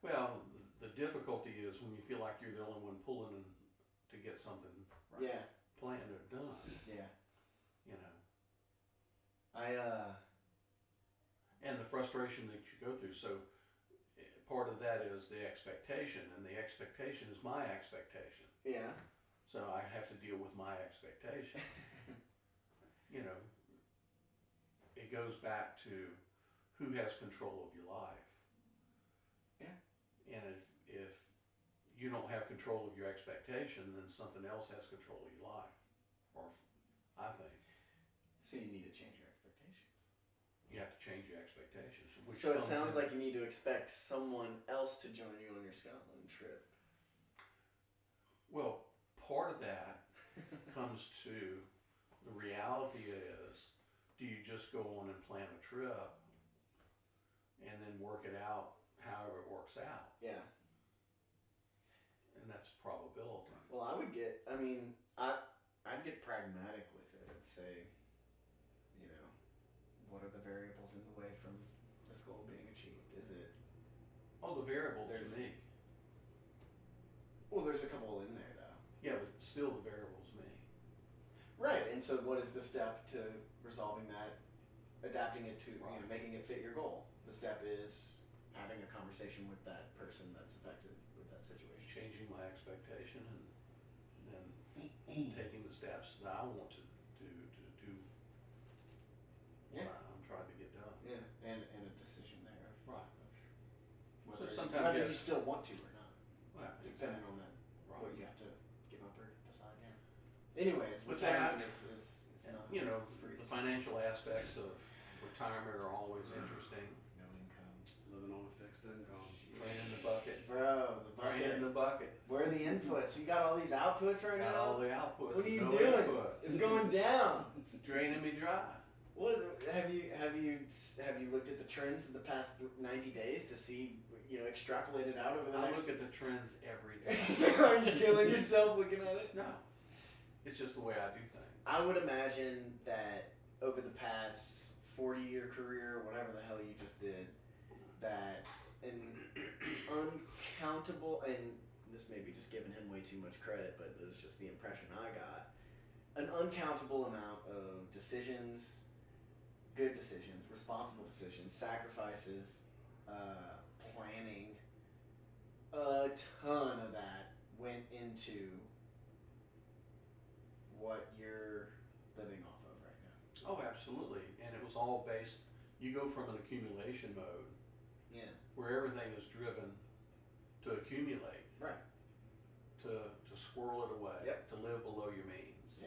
Well, the difficulty is when you feel like you're the only one pulling to get something Yeah. planned or done. Yeah. And the frustration that you go through. So part of that is the expectation, and the expectation is my expectation. Yeah. So I have to deal with my expectation. It goes back to who has control of your life. Yeah. And if you don't have control of your expectation, then something else has control of your life. Or I think. So you need to change your expectations. You have to change your expectations. So it sounds like you need to expect someone else to join you on your Scotland trip. Well, part of that comes to the reality is, do you just go on and plan a trip and then work it out however it works out? Yeah. And that's probability. Well, I'd get pragmatic with it and say, what are the variables in the way from this goal being achieved? Is it? Oh, the variable to There's- me. Well, there's a couple in there though. Yeah, but still the variable's me. Right, and so what is the step to resolving that, adapting it to, Right. making it fit your goal? The step is having a conversation with that person that's affected with that situation. Changing my expectation and then taking the steps that I want to do Yeah. what I'm trying to get done. Yeah, and a decision there. Right. Whether, sometimes whether you you still want to or not, Well, depending on that, Right. what you have to give up or decide. Yeah. Anyways, But retirement that- is And, not free. the financial aspects of retirement are always interesting. No income. Living on a fixed income. Drain in the bucket. Bro, the Drain in bucket. the bucket. Where are the inputs? You got all these outputs right Got all now? the outputs. What are you no doing? input. It's going down. It's draining me dry. Have you looked at the trends in the past 90 days to see, extrapolate it out over the next? I look at the trends every day. Are you killing yourself looking at it? No, it's just the way I do things. I would imagine that over the past 40-year career, whatever the hell you just did, that an uncountable, and this may be just giving him way too much credit, but it was just the impression I got, an uncountable amount of decisions, good decisions, responsible decisions, sacrifices, planning, a ton of that went into what you're living off of right now. Oh, absolutely. And it was all based, you go from an accumulation mode, where everything is driven to accumulate, right? To squirrel it away, to live below your means,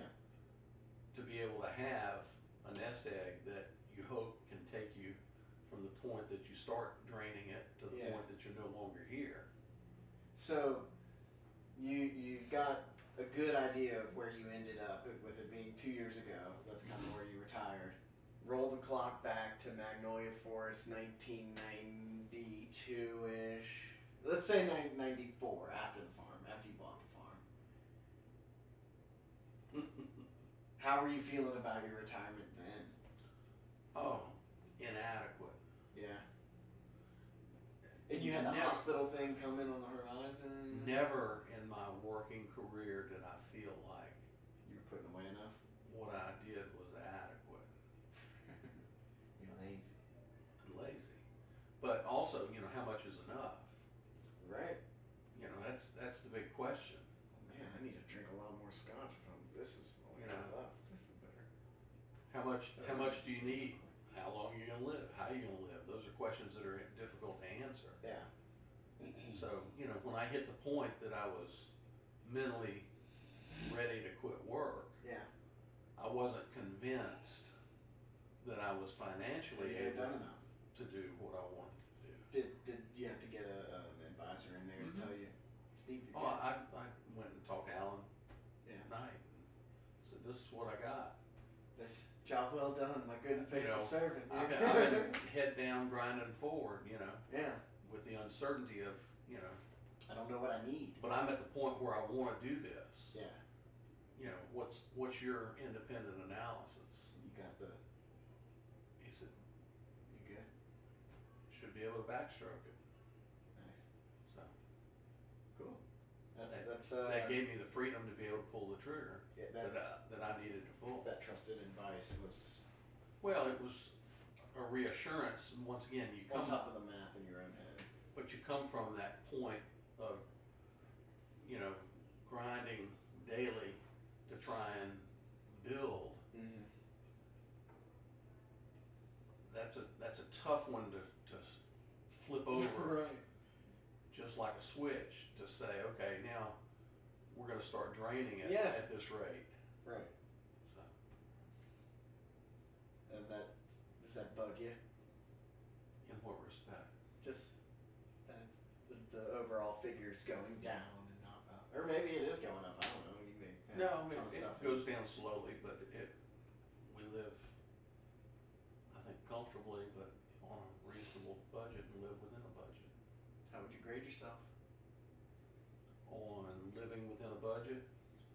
to be able to have a nest egg that you hope can take you from the point that you start draining it to the point that you're no longer here. So you've got a good idea of where you ended up with it being 2 years ago. That's kind of where you retired. Roll the clock back to Magnolia Forest, 1992-ish. Let's say 94, after the farm, after you bought the farm. How were you feeling about your retirement then? Oh, inadequate. Yeah. And you had the hospital thing coming on the horizon? Never in my working career did I feel like you were putting away enough? What I did was adequate. You're lazy. I'm lazy. But also, how much is enough? Right. That's the big question. Oh man, I need to drink a lot more scotch from this is left. How much do you need? How long are you gonna live? How are you gonna live? Those are questions that are difficult to answer. Yeah. So, when I hit the point that I was mentally ready to quit work, I wasn't convinced that I was financially able to do what I wanted to do. Did you have to get an advisor in there to tell you, Steve? I went and talked to Alan at night and said, "This is what I got. This job well done, my good and faithful servant." I've been head down grinding forward, Yeah. with the uncertainty of, I don't know what I need. but I'm at the point where I want to do this. Yeah. What's your independent analysis? You got the. He said, You good? should be able to backstroke it. Nice. So Cool. That's that gave me the freedom to be able to pull the trigger that I needed to pull. That trusted advice was. Well, it was a reassurance. And once again, you come on top of the math in your own head. But you come from that point of, grinding daily to try and build. Mm-hmm. That's a tough one to flip over. Right. Just like a switch to say, okay, now we're going to start draining it at this rate. Right. So. Does that bug you? In what respect? Just the overall figures going down and not up, or maybe it is going up. I don't know. You may have it goes down slowly, but we live, I think, comfortably, but on a reasonable budget and live within a budget. How would you grade yourself? On living within a budget?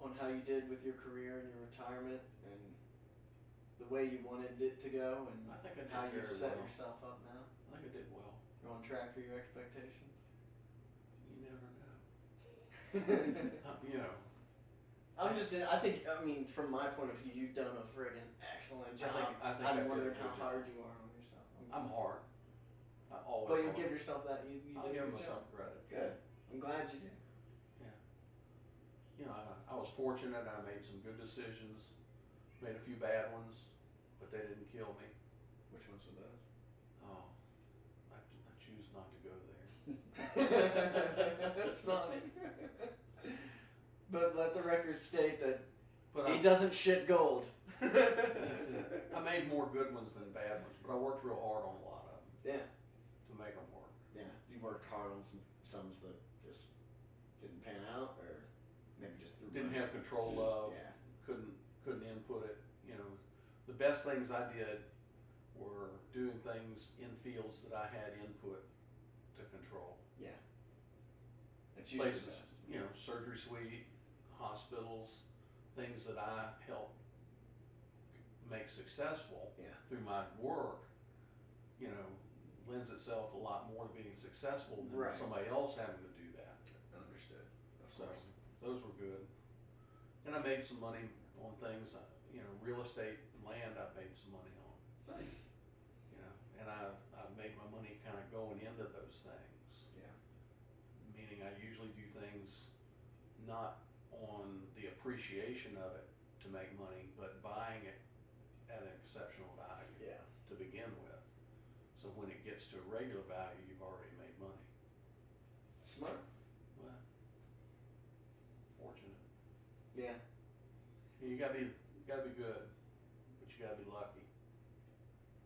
On how you did with your career and your retirement and the way you wanted it to go and I think I did how you've set well. yourself up now? I think I did well. You're on track for your expectations? You never know. I mean, from my point of view, you've done a friggin' excellent job. I think I'm I wondering did a how good hard job. you are on yourself. I'm hard. I always But you hard. give yourself that. You I'll did a give good myself job. credit. Good. I'm glad you did. Yeah. I was fortunate. I made some good decisions. Made a few bad ones, but they didn't kill me. Which ones were those? Oh, I choose not to go there. That's funny. But let the record state that But he doesn't shit gold. That's it. I made more good ones than bad ones, but I worked real hard on a lot of them. Yeah. To make them work. Yeah. You worked hard on some that just didn't pan out, or maybe just threw Didn't money. have control of. Yeah. Couldn't input it. The best things I did were doing things in fields that I had input to control. Yeah. It's usually Places, the best. surgery suite, hospitals, things that I helped make successful through my work, lends itself a lot more to being successful than Right. somebody else having to do that. Understood. Of So course. those were good. And I made some money on things, real estate and land I made some money on. Nice. And I've made my money kind of going into those things. Yeah. Meaning I usually do things not on the appreciation of it to make money, but buying it at an exceptional value Yeah. to begin with. So when it gets to a regular value, you've already made money. Smart. Well, fortunate. Yeah. You gotta be good, but you gotta be lucky.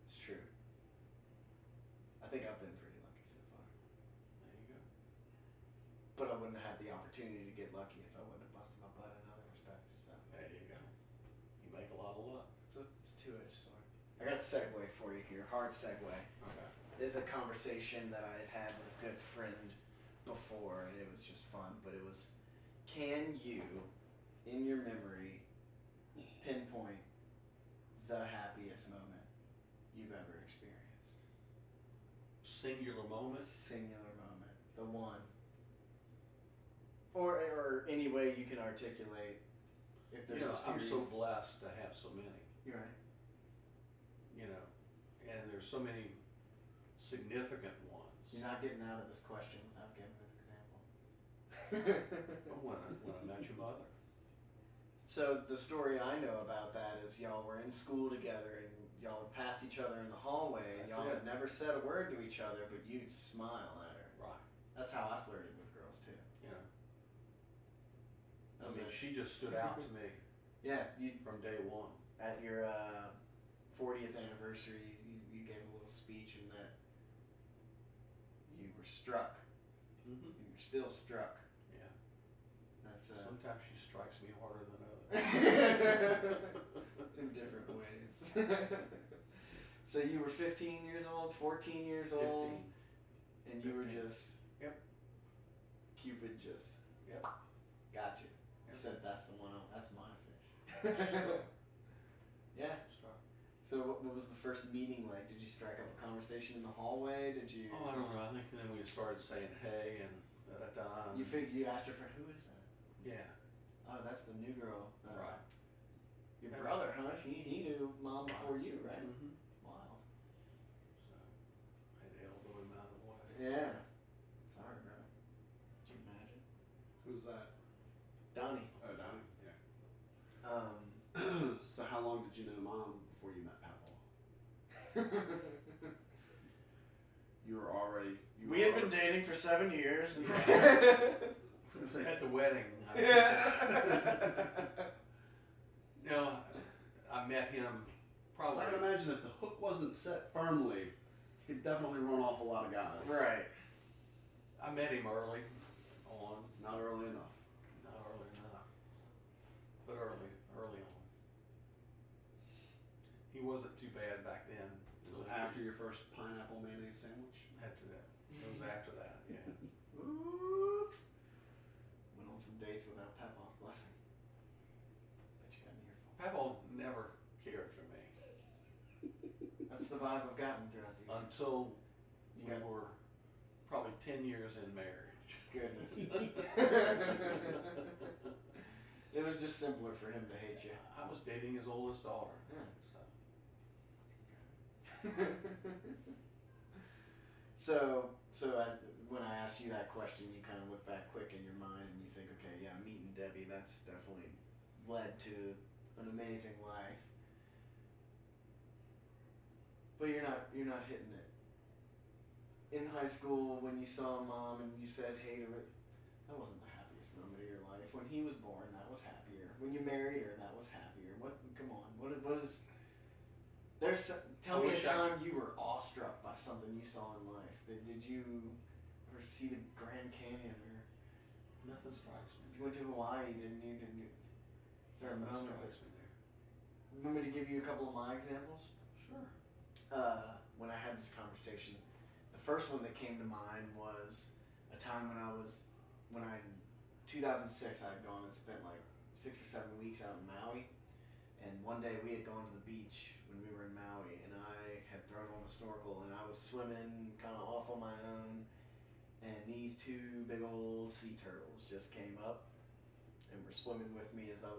It's true. I think I've been pretty lucky so far. There you go. But I wouldn't have had the opportunity to get lucky if I wouldn't have busted my butt in other respects. So There you go. You make a lot of luck. it's a two-edged sword. I got a segue for you here. Hard segue. Okay. This is a conversation that I had with a good friend before, and it was just fun. But it was, can you, in your memory, pinpoint the happiest moment you've ever experienced? Singular moment. Singular moment. The one. Or any way you can articulate if there's a I'm series. so blessed to have so many. You're right. And there's so many significant ones. You're not getting out of this question without giving an example. When I met your mother. So the story I know about that is y'all were in school together and y'all would pass each other in the hallway and That's y'all it. had never said a word to each other, but you'd smile at her. Right. That's how I flirted with girls too. I mean, she just stood out to me Yeah, you from day one. at your 40th anniversary, you gave a little speech and that you were struck. Mm-hmm. You were still struck. Yeah. That's Sometimes she strikes me harder than others. in different ways. So you were 15 years old, 14 years 15. old, and you were 15. just Cupid just Yep. got you. You Yep. said that's the one. That's my fish. Yeah. Struck. So what was the first meeting like? Did you strike up a conversation in the hallway? Did you? Oh, I don't know. I think then we started saying hey and da-da-da. You asked your friend, who is that? Yeah. Oh, that's the new girl. Right. Your brother, huh? He knew mom before you, right? Mm-hmm. Wow. So I had to elbow him out of the way. Yeah. Sorry, bro. Could you imagine? Who's that? Donnie. Oh, Donnie. Yeah. Um. So how long did you know Mom before you met Papa? You were already. We had been dating for 7 years. And At the wedding. I met him probably. I can imagine if the hook wasn't set firmly, he'd definitely run off a lot of guys. Right. I met him early on. Not early enough. Not early enough, but early on. He wasn't too bad back then. Was it after your first pineapple mayonnaise sandwich? That's it. It was after that, yeah. Ooh. Went on some dates without Papa's blessing. Bet you got an earful. Papa never cared for me That's the vibe I've gotten throughout the years. until You we got- were probably 10 years in marriage. Goodness. It was just simpler for him to hate you. I was dating his oldest daughter. Yeah. So. When I asked you that question, you kind of look back quick in your mind and you think, okay, yeah, meeting Debbie, that's definitely led to an amazing life. But you're not hitting it. In high school, when you saw Mom and you said hey to it, that wasn't the happiest moment of your life. When he was born, that was happier. When you married her, that was happier. Come on, what is? Tell me a time you were awestruck by something you saw in life. Did you ever see the Grand Canyon or? Nothing strikes me. You went to Hawaii, didn't you? Is there a Nothing moment? strikes me there. want me to give you a couple of my examples? Sure. When I had this conversation, the first one that came to mind was a time when 2006, I had gone and spent like 6 or 7 weeks out in Maui. And one day we had gone to the beach when we were in Maui, and I had thrown on a snorkel, and I was swimming kind of off on my own, and these two big old sea turtles just came up and were swimming with me as I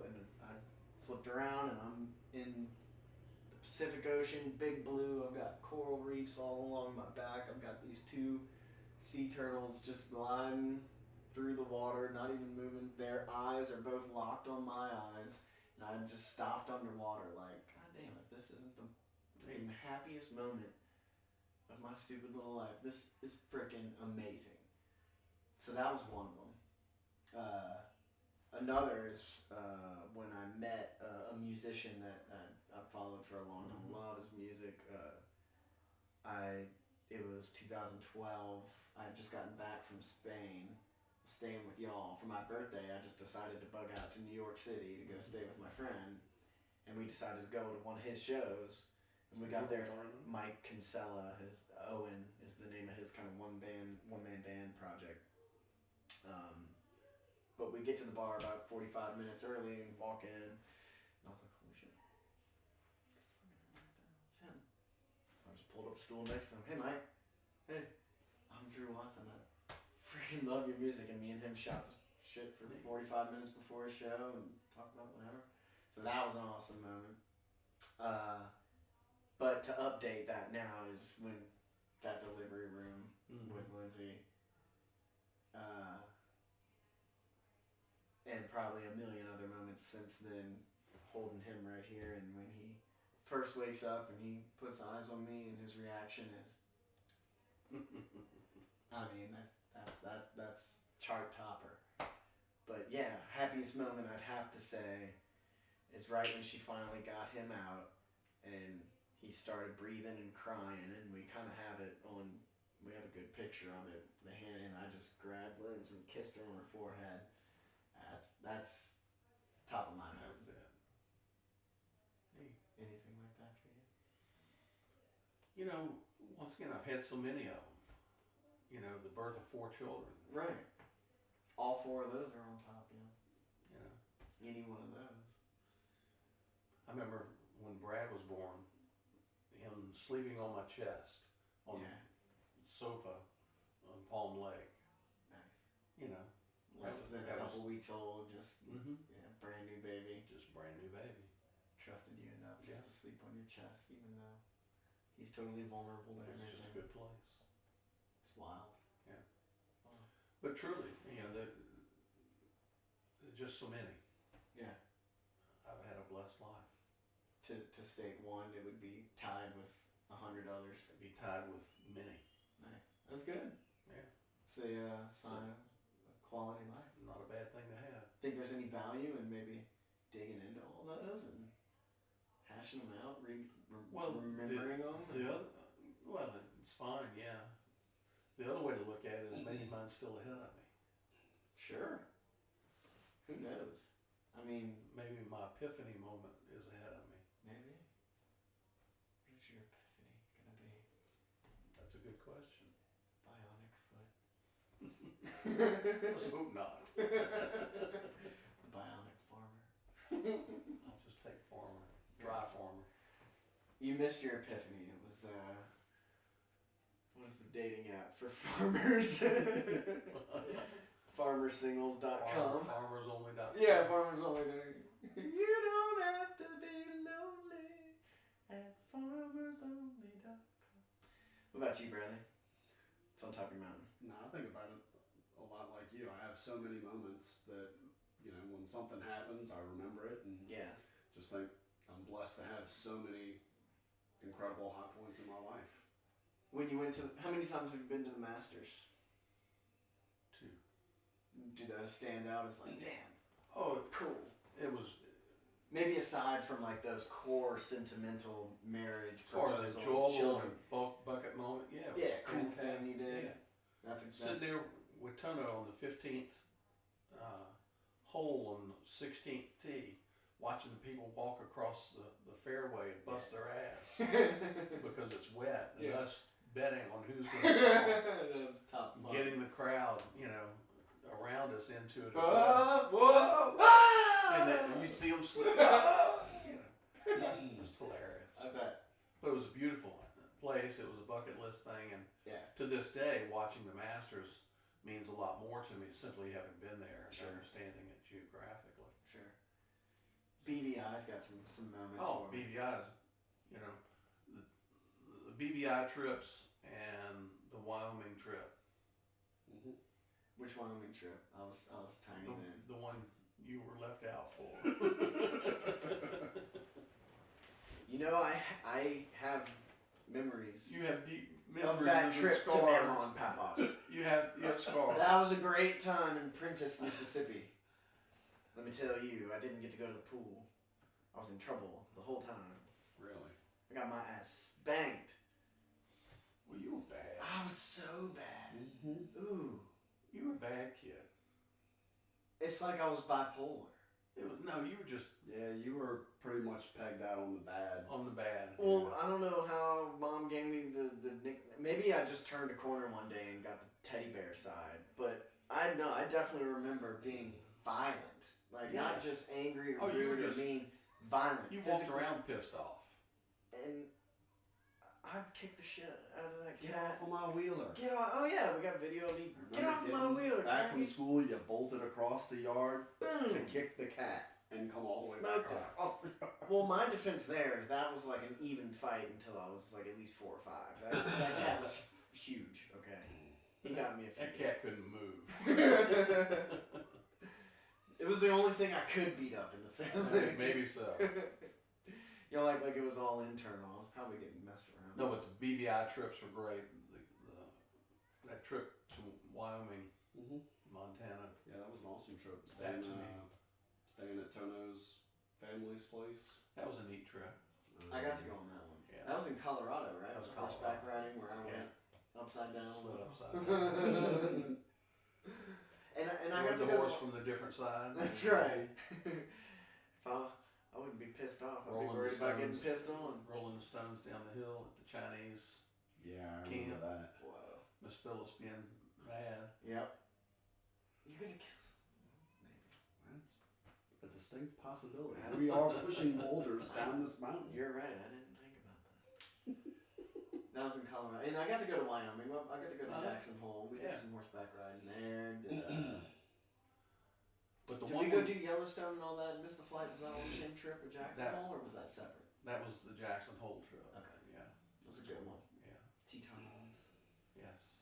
flipped around, and I'm in the Pacific Ocean, big blue. I've got coral reefs all along my back. I've got these two sea turtles just gliding through the water, not even moving. Their eyes are both locked on my eyes. And I just stopped underwater like, God damn, if this isn't the freaking happiest moment of my stupid little life, this is freaking amazing. So that was one of them. Another is when I met a musician that I've followed for a long time. Love his music. It was 2012. I had just gotten back from Spain, staying with y'all. For my birthday, I just decided to bug out to New York City to go stay with my friend, and we decided to go to one of his shows. And we got there. Mike Kinsella, Owen is the name of his kind of one man band project. But we get to the bar about 45 minutes early and walk in, and I was like, holy shit, it's him. So I just pulled up a stool next to him. Hey Mike, hey, I'm Drew Watson. I freaking love your music, and me and him shot the shit for 45 minutes before his show and talked about whatever. So that was an awesome moment. But to update that now is when that delivery room with Lindsay, and probably a million other moments since then, holding him right here, and when he first wakes up and he puts eyes on me and his reaction is, I mean, that's chart topper. But yeah, happiest moment I'd have to say is right when she finally got him out and he started breathing and crying, and we kind of have it on, we have a good picture of it, the hand, and I just grabbed Liz and kissed her on her forehead. That's top of my nose. Anything like that for you? You know, once again, I've had so many of them. You know, the birth of 4 children. Right. All 4 of those are on top, yeah. You know. Any one of those. I remember when Brad was born, him sleeping on my chest on the sofa on Palm Lake. Nice. You know. Less than a couple weeks old, just brand new baby. Just brand new baby. Trusted you enough just to sleep on your chest, even though he's totally vulnerable to everything. It's just a good place. It's wild. Yeah. Wow. But truly, you know, just so many. Yeah. I've had a blessed life. To state one, it would be tied with 100 others. It'd be tied with many. Nice. That's good. Yeah. It's a sign of quality life. Not a bad thing to have. Think there's any value in maybe digging into all those and hashing them out, remembering them? Well, it's fine, yeah. The other way to look at it is maybe mine's still ahead of me. Sure. Who knows? I mean, maybe my epiphany moment is ahead of me. Maybe. What is your epiphany gonna be? That's a good question. Bionic foot. Let's hope not. Bionic farmer. I'll just take farmer. Dry farmer. You missed your epiphany. It was, what is the dating app for farmers? Farmersingles.com. Farmersonly.com. Yeah, farmersonly.com. You don't have to be lonely at farmersonly.com. What about you, Bradley? What's on top of your mountain? No, I think about it a lot like you. I have so many moments that, you know, when something happens, I remember it and just think I'm blessed to have so many incredible high points in my life. When you went to, how many times have you been to the Masters? 2. Do those stand out as like, damn? Oh, cool. It was. Maybe aside from like those core sentimental marriage proposal, as a children bucket moment, yeah. Cool thing you did. Yeah. That's sitting there with Tono on the 15th hole on the 16th tee, watching the people walk across the fairway and bust their ass because it's wet, and us betting on who's going to fall. That's top fun. Getting the crowd, around us into it as Whoa! well. Whoa! And then you'd see them slip. It was hilarious. I bet. But it was a beautiful place. It was a bucket list thing, and to this day, watching the Masters means a lot more to me simply having been there and understanding it geographically. Sure. BVI's got some moments. Oh, for me. BVI's, the BVI trips and the Wyoming trip. Mm-hmm. Which Wyoming trip? I was tiny then. The one you were left out for. I have memories. You have deep memories of that the trip to scars. Mama and Papa's. You have scars. That was a great time in Prentice, Mississippi. Let me tell you, I didn't get to go to the pool. I was in trouble the whole time. Really? I got my ass spanked. Well, you were bad. I was so bad. Mm-hmm. Ooh. You were a bad kid. It's like I was bipolar. No, you were just Yeah, you were pretty much pegged out on the bad. on the bad. Well, I don't know how Mom gave me the nickname. Maybe I just turned a corner one day and got the teddy bear side. But I definitely remember being violent. Like, not just angry or you were rude or just mean. Violent. You walked physically. around pissed off. And I'd kick the shit out of that Get cat. off of my wheeler. Get off. Oh, yeah, we got video of me. Get off of my wheeler, Back from cat. school, you bolted across the yard Boom. to kick the cat and come all the way Smoked back it. across the yard. Well, my defense there is that was like an even fight until I was like at least 4 or 5. That cat was huge, okay? He got me a few. That cat couldn't move. It was the only thing I could beat up in the family. Maybe so. Like it was all internal. I was probably getting messed around. No, but the BVI trips were great. That trip to Wyoming, Montana. Yeah, that was an awesome trip. That to me. Staying at Tono's family's place. That was a neat trip. I got to go on that one. Yeah. That was in Colorado, right? That was horseback Colorado. riding where I went upside down. Slid upside down. and I Rode got to the go horse from the different side. That's right. If I wouldn't be pissed off. I'd be worried about getting pissed on. Rolling the stones down the hill at the Chinese. Yeah, I remember that. Whoa. Miss Phyllis being mad. Yep. You're gonna kill someone. That's a distinct possibility. We are pushing boulders down this mountain. You're right. I didn't think about that. That was in Colorado, and I got to go to Wyoming. I got to go to Jackson Hole. We did some horseback riding there. But Did we go do Yellowstone and all that and miss the flight? Was that on the same trip with Jackson Hole, or was that separate? That was the Jackson Hole trip. Okay. Yeah. It was a good one. Yeah. Tetons. Yes.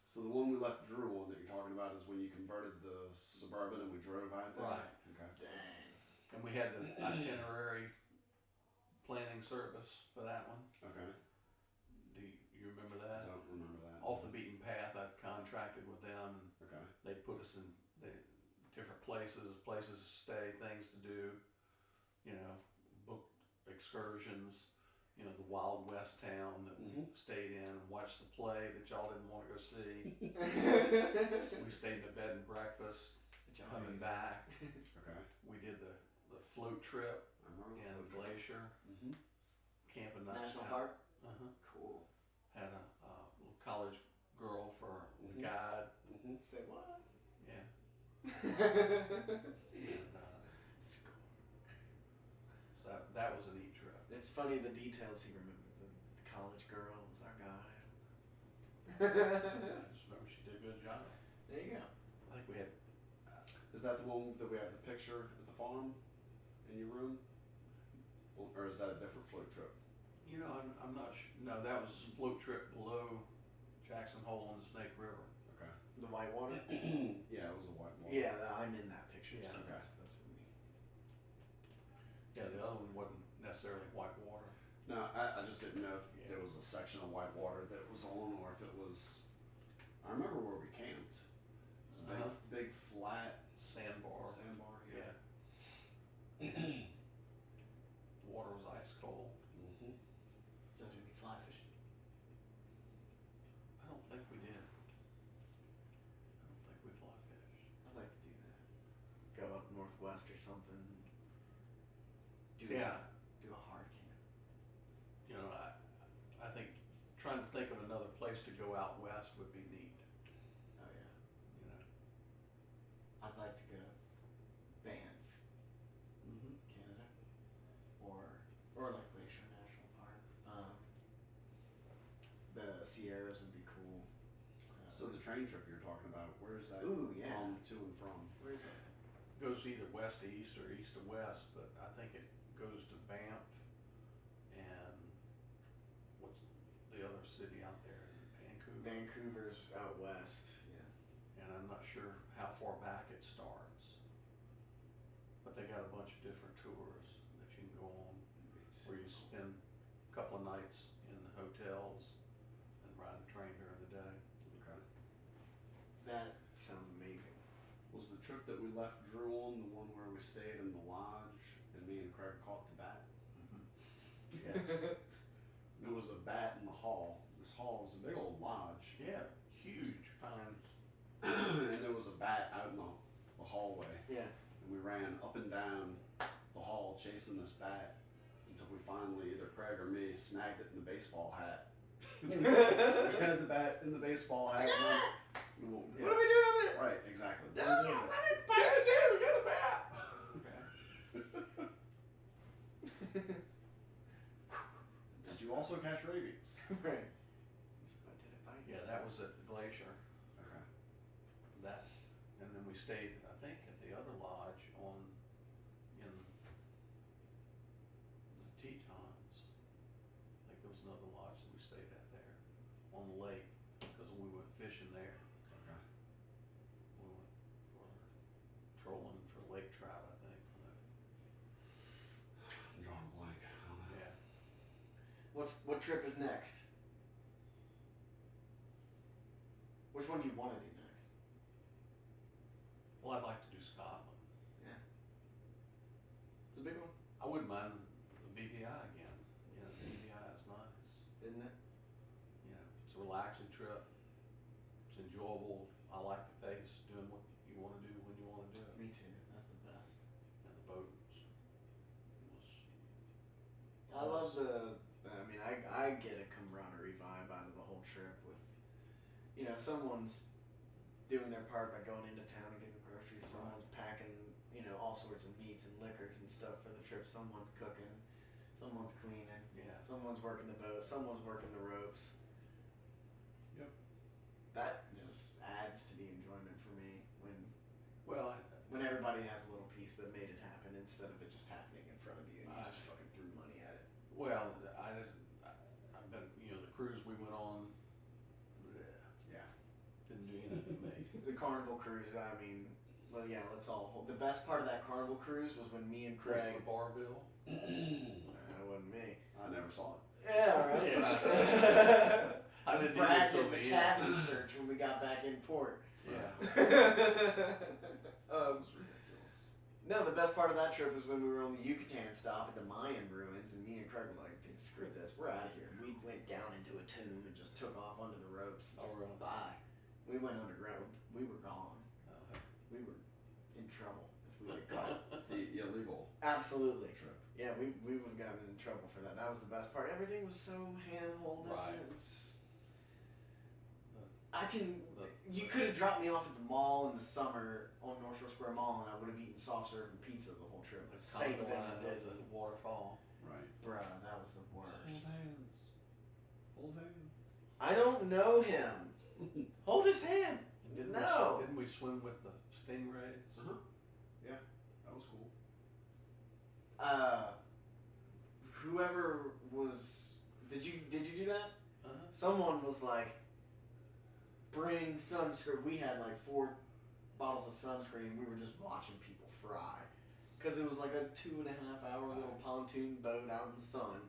So the one we left Drew on that you're talking about is when you converted the Suburban and we drove out there? Right. Okay. Dang. And we had the itinerary planning service for that one. Okay. Do you remember I that? don't remember that. Off the beaten path, I contracted with them. Okay. They put us in different places to stay, things to do, booked excursions, the Wild West town that we stayed in and watched the play that y'all didn't want to go see. We stayed in a bed and breakfast, coming back. Okay. We did the float trip I remember in the float trip. Glacier, Mm-hmm. camping National out. Park. Uh-huh. Cool. Had a little college girl for the guide. Mm-hmm. Say what? Yeah. School. So that was a neat trip. It's funny the details he remembered. The college girl was our guide. I just remember she did a good job. There you go. I think we had. Is that the one that we have the picture at the farm in your room? Or is that a different float trip? I'm not sure. No, that was a float trip below Jackson Hole on the Snake River. Okay. The whitewater. Yeah, it was a white one. Yeah, I'm in that picture. Yeah. So Okay. that's what we. Yeah, the other one wasn't necessarily white water. No, I just didn't know if there was a section of white water that it was on or if it was. I remember where we camped. It was a big flat Sandbar. sandbar. Yeah. The water was ice cold. Mm-hmm. Don't do any fly fishing. I don't think we did. I don't think we fly fished. I'd like to do that. Go up northwest or something. Do Yeah. do a hard place to go out west would be neat. Oh yeah. You know. I'd like to go Banff, Mm-hmm. Canada, or like Glacier National Park. The Sierras would be cool. So the train trip you're talking about, where is that Ooh, yeah. from, to and from? Where is that? Goes either west to east or east to west, but I think it goes to Banff and what's the other city out there? Is it Vancouver? Vancouver's out west. Yeah. And I'm not sure how far back it starts. But they got a bunch of different tours that you can go on where you spend a couple of nights in hotels and ride the train during the day. Okay. That sounds amazing. Was the trip that we left Drew on the one where we stayed in the lodge and me and Craig caught the bat? Yes. There was a bat in the hall. This hall was a big old lodge. Yeah, huge pines. And there was a bat out in the hallway. Yeah. And we ran up and down the hall chasing this bat until we finally, either Craig or me, snagged it in the baseball hat. We had the bat in the baseball hat. What are we doing with it? Right, exactly. Dad, What are we doing with it? Dad, we got a bat! Did you also catch rabies? Right. But did it bite? Yeah, that was at the Glacier. Okay. That, and then we stayed, I think, at the other lodge in the Tetons. I think there was another lodge that we stayed at there on the lake because we went fishing there. Okay. We went for trolling for lake trout, I think. I'm drawing a blank. I don't know. Yeah. What trip is next? Which one do you want to do next? Well, I'd like to do Scotland. Yeah. It's a big one, I wouldn't mind the BVI again. You know, the BVI is nice. isn't it? You know, it's a relaxing trip. It's enjoyable. I like the pace, doing what you want to do when you want to do it. Me too. That's the best. And the boat was I love the. I mean, I get a camaraderie vibe out of the whole trip with, you know, someone's doing their part by going into town and getting groceries. Someone's packing, you know, all sorts of meats and liquors and stuff for the trip. Someone's cooking. Someone's cleaning. yeah. Someone's working the boat. Someone's working the ropes. Yep. That just adds to the enjoyment for me Well, when everybody has a little piece that made it happen instead of it just happening in front of you and you just fucking threw money at it. I've been, you know, the cruise we went on, Yeah. didn't do anything to me. The Carnival cruise, I mean, well, yeah, let's all. The best part of that Carnival cruise was when me and What's Craig. the bar bill? That wasn't me. I never saw it. Yeah, all right. I I was didn't Brad even did the till the cabin end. search when we got back in port. Yeah. That's ridiculous. No, the best part of that trip was when we were on the Yucatan stop at the Mayan ruins, and me and Craig were like, "Dude, screw this, we're out of here." And we went down into a tomb and just took off under the ropes. Oh, Just really? bye. We went underground. We were gone. Oh, We were in trouble if we get caught. The illegal Absolutely. trip. Yeah, we would have gotten in trouble for that. That was the best part. Everything was so hand-holded. Right. It was- I can. The- You could have dropped me off at the mall in the summer on North Shore Square Mall, and I would have eaten soft serve and pizza the whole trip. The same Congo thing line I up did. the waterfall. Right. Bruh, that was the worst. hands. Hold hands. I don't know him. Hold his hand. And didn't No. didn't we swim with the stingrays? Uh-huh. Yeah, that was cool. Whoever was. Did you do that? Uh-huh. Someone was like, bring sunscreen. We had like 4 bottles of sunscreen. We were just watching people fry. Because it was like a 2.5 hour little pontoon boat out in the sun.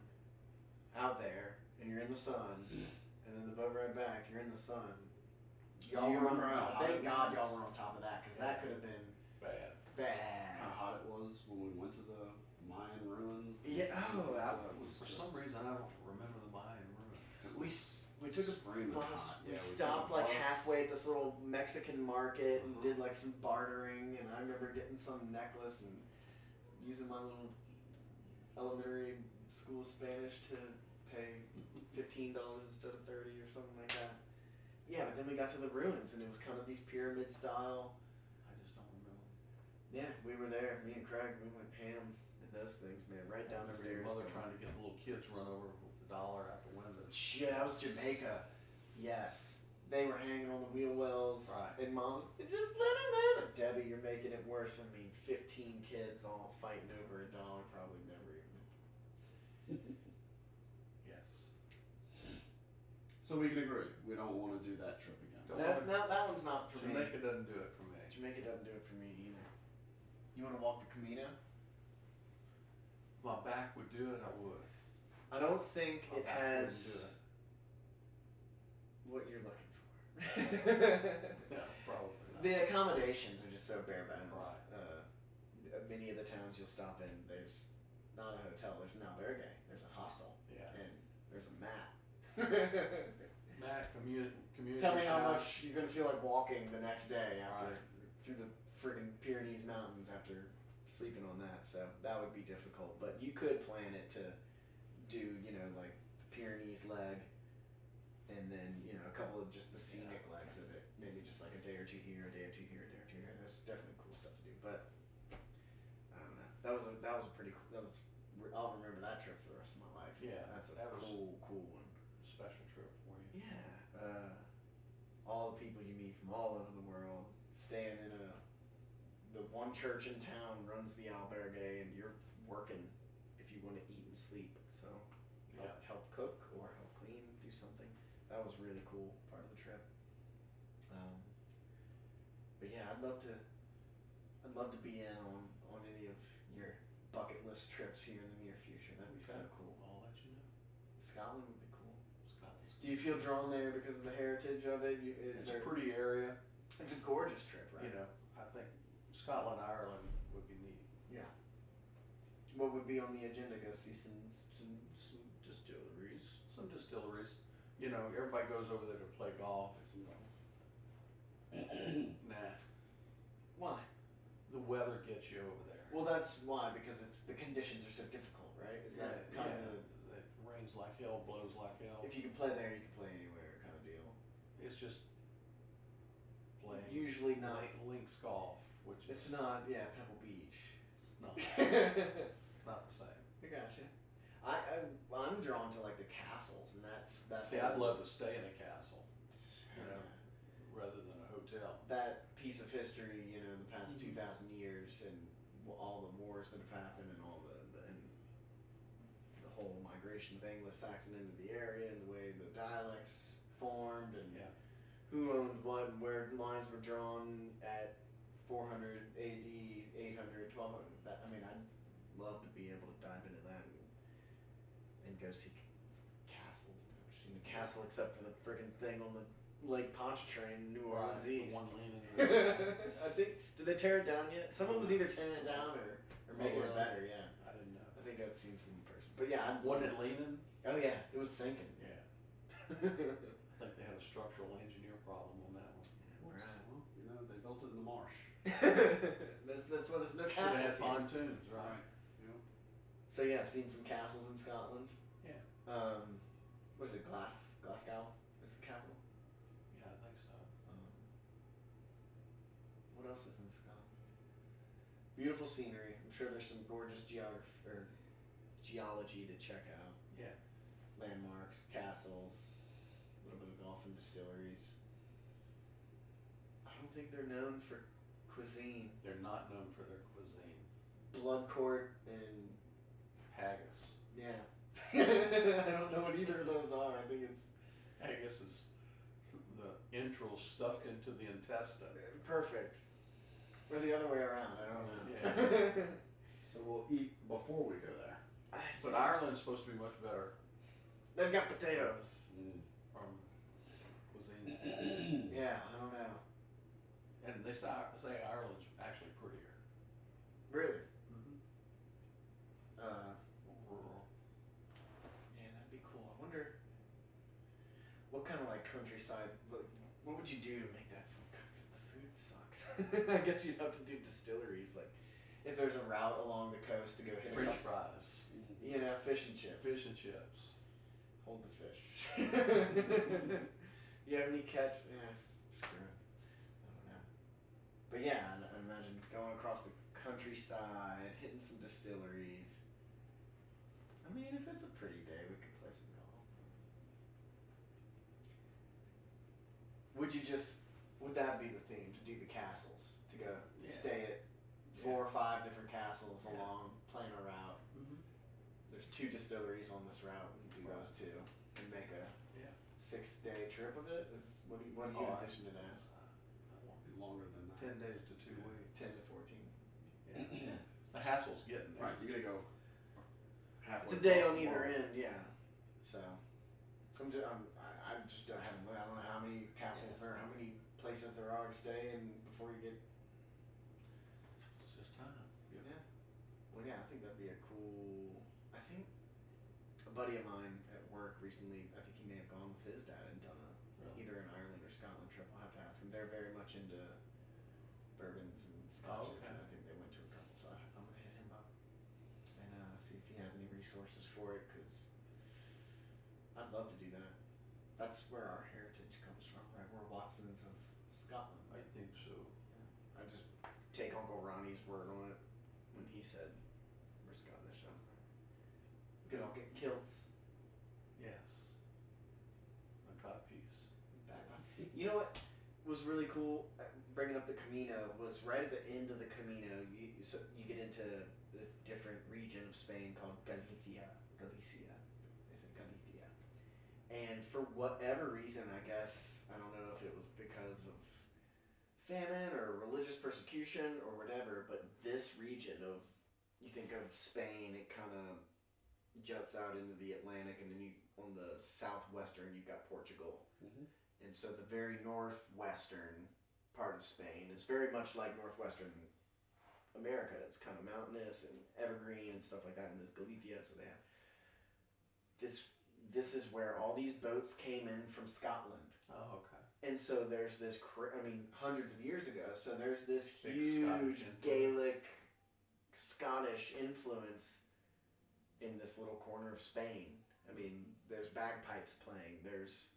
Out there. And you're in the sun. And then the boat right back. You're in the sun. Y'all Do you remember on how top? hot Thank it God was? y'all were on top of that. Because that could have been Bad. bad. How hot it was when we went to the Mayan ruins. Yeah, oh, it was For just some reason, I don't remember the Mayan ruin. We took a screaming bus. hot. We Yeah, stopped took a like bus. halfway at this little Mexican market and Uh-huh. did like some bartering. And I remember getting some necklace and using my little elementary school Spanish to pay $15 instead of $30 or something like that. then we got to the ruins, and it was kind of these pyramid style. I just don't remember. Yeah, we were there. Me and Craig, we went ham in those things, man. Right down the stairs. Your mother trying to get the little kids run over with the dollar out the window. Yeah, that was Jamaica. Yes. They were hanging on the wheel wells. Right. And Mom's, just let them have it. Debbie, you're making it worse. I mean, 15 kids all fighting over $1 probably never even. Yes. So we can agree. We don't want to do that trip again. That one's not for Jamaica me. doesn't do it for me. Jamaica doesn't do it for me either. You want to walk the Camino? If my back would do it, I would. I don't think My it back has wouldn't what you're looking for. No, probably not. The accommodations are just so bare bones. Right. Many of the towns you'll stop in, there's not a hotel, there's an albergue, there's a hostel, Yeah. and there's a mat. Matt, community. Tell me how shower. much you're gonna feel like walking the next day after Right. through the friggin' Pyrenees Mountains after sleeping on that. So that would be difficult, but you could plan it to do, like the Pyrenees leg, and then a couple of just the scenic legs of it. Maybe just like a day or two here, a day or two here, a day or two here. There's definitely cool stuff to do, but I don't know. That was a pretty cool. I'll remember that trip for the rest of my life. Yeah, that's that was cool one. Special trip for you. Yeah, all the people you meet from all over the world, staying in the one church in town runs the albergue, and you're working if you want to eat and sleep. So help cook or help clean, do something. That was really cool part of the trip. But yeah, I'd love to be in on any of your bucket list trips here in the near future. That'd be so cool. I'll let you know. Scotland would be cool. Scotland's Do you feel drawn there because of the heritage of it? It's a pretty area. It's a gorgeous trip, right? I think Scotland, Ireland would be neat. Yeah. What would be on the agenda? Go see some distilleries. Some distilleries. Everybody goes over there to play golf. Nah. Why? The weather gets you over there. Well, that's why, because the conditions are so difficult, right? Is that kind of it rains like hell, blows like hell. if you can play there, you can play anywhere, kind of deal. It's just playing. Usually not. Links golf, which It's not. Yeah, Pebble Beach. it's not. It's not the same. I gotcha. I'm drawn to like the castles, and that's that. See, I'd love to stay in a castle, rather than a hotel. That piece of history, the past 2,000 years, and all the wars that have happened, and all and the whole migration of Anglo-Saxon into the area, and the way the dialects formed, and who owned what, and where lines were drawn at 400 AD, 800, 1200. I'd love to be able to dive into that and go see castles. I've never seen a castle except for the friggin' thing on the Lake Pontchartrain in New Orleans East. The one leaning. I think, did they tear it down yet? Someone was either tearing it down or making it better, yeah. I didn't know. I think I've seen some in person. But yeah, Wasn't it leaning? oh yeah, it was sinking. Yeah. I think they had a structural engineer problem on that one. Well, they built it in the marsh. that's why there's no Should have had castles here. pontoons, right? So yeah, seen some castles in Scotland. Yeah. What is it, Glasgow is the capital? Yeah, I think so. What else is in Scotland? Beautiful scenery. I'm sure there's some gorgeous geology to check out. Yeah. Landmarks, castles, a little bit of golf and distilleries. I don't think they're known for cuisine. They're not known for their cuisine. Blood court and Haggis. yeah. I don't know what either of those are. I think it's Haggis is the entrails stuffed into the intestine. perfect. Or the other way around. I don't know. Yeah. So we'll eat before we go there. But Ireland's supposed to be much better They've got potatoes. from cuisines. Yeah, I don't know. And they say Ireland's actually prettier. Really? Mm-hmm. Yeah, that'd be cool. I wonder what kind of like countryside. What would you do to make that food? Because the food sucks. I guess you'd have to do distilleries. Like, if there's a route along the coast to go hit French fries. fish and chips. Fish and chips. Hold the fish. You have any catch? Yeah, screw it. I don't know. But yeah, I imagine going across the countryside, hitting some distilleries. I mean, if it's a pretty day, we could play some golf. Would that be the theme, to do the castles? To go stay at 4 or 5 different castles along, playing a route. Mm-hmm. There's 2 distilleries on this route. We can do those 2 and make a 6-day trip of it. What do you envision it as? That won't be longer than that. 10 days to 2 weeks. 10 to 14. Yeah. The hassle's getting there. Right, you gotta go halfway. It's a day across on the either world. end, yeah. So, I just don't have. I don't know how many castles there, how many places there are to stay in before you get. It's just time. Yeah. Well, yeah, I think that'd be a cool. I think a buddy of mine at work recently. I think he may have gone with his dad and done either an Ireland or Scotland trip. I'll have to ask him. They're very much into bourbons and scotches, and I think they went to a couple. So I'm gonna hit him up and see if he has any resources for it, because I'd love to do that. That's where our heritage comes from, right? We're Watsons of Scotland. I think so. Yeah. I just take Uncle Ronnie's word on it when he said we're Scottish. We could all get kilts. Yes. A codpiece. You know what was really cool, bringing up the Camino, was right at the end of the Camino, you get into this different region of Spain called Galicia. They said Galicia. And for whatever reason, I guess, I don't know if it was because of famine or religious persecution or whatever, but this region of, you think of Spain, it kind of juts out into the Atlantic, and then on the southwestern, you've got Portugal. Mm-hmm. And so the very northwestern part of Spain is very much like northwestern America. It's kind of mountainous and evergreen and stuff like that. And there's Galicia, so they have this is where all these boats came in from Scotland. Oh, okay. And so there's this, hundreds of years ago, so there's this Big huge Scottish Gaelic Scottish influence in this little corner of Spain. I mean, there's bagpipes playing, there's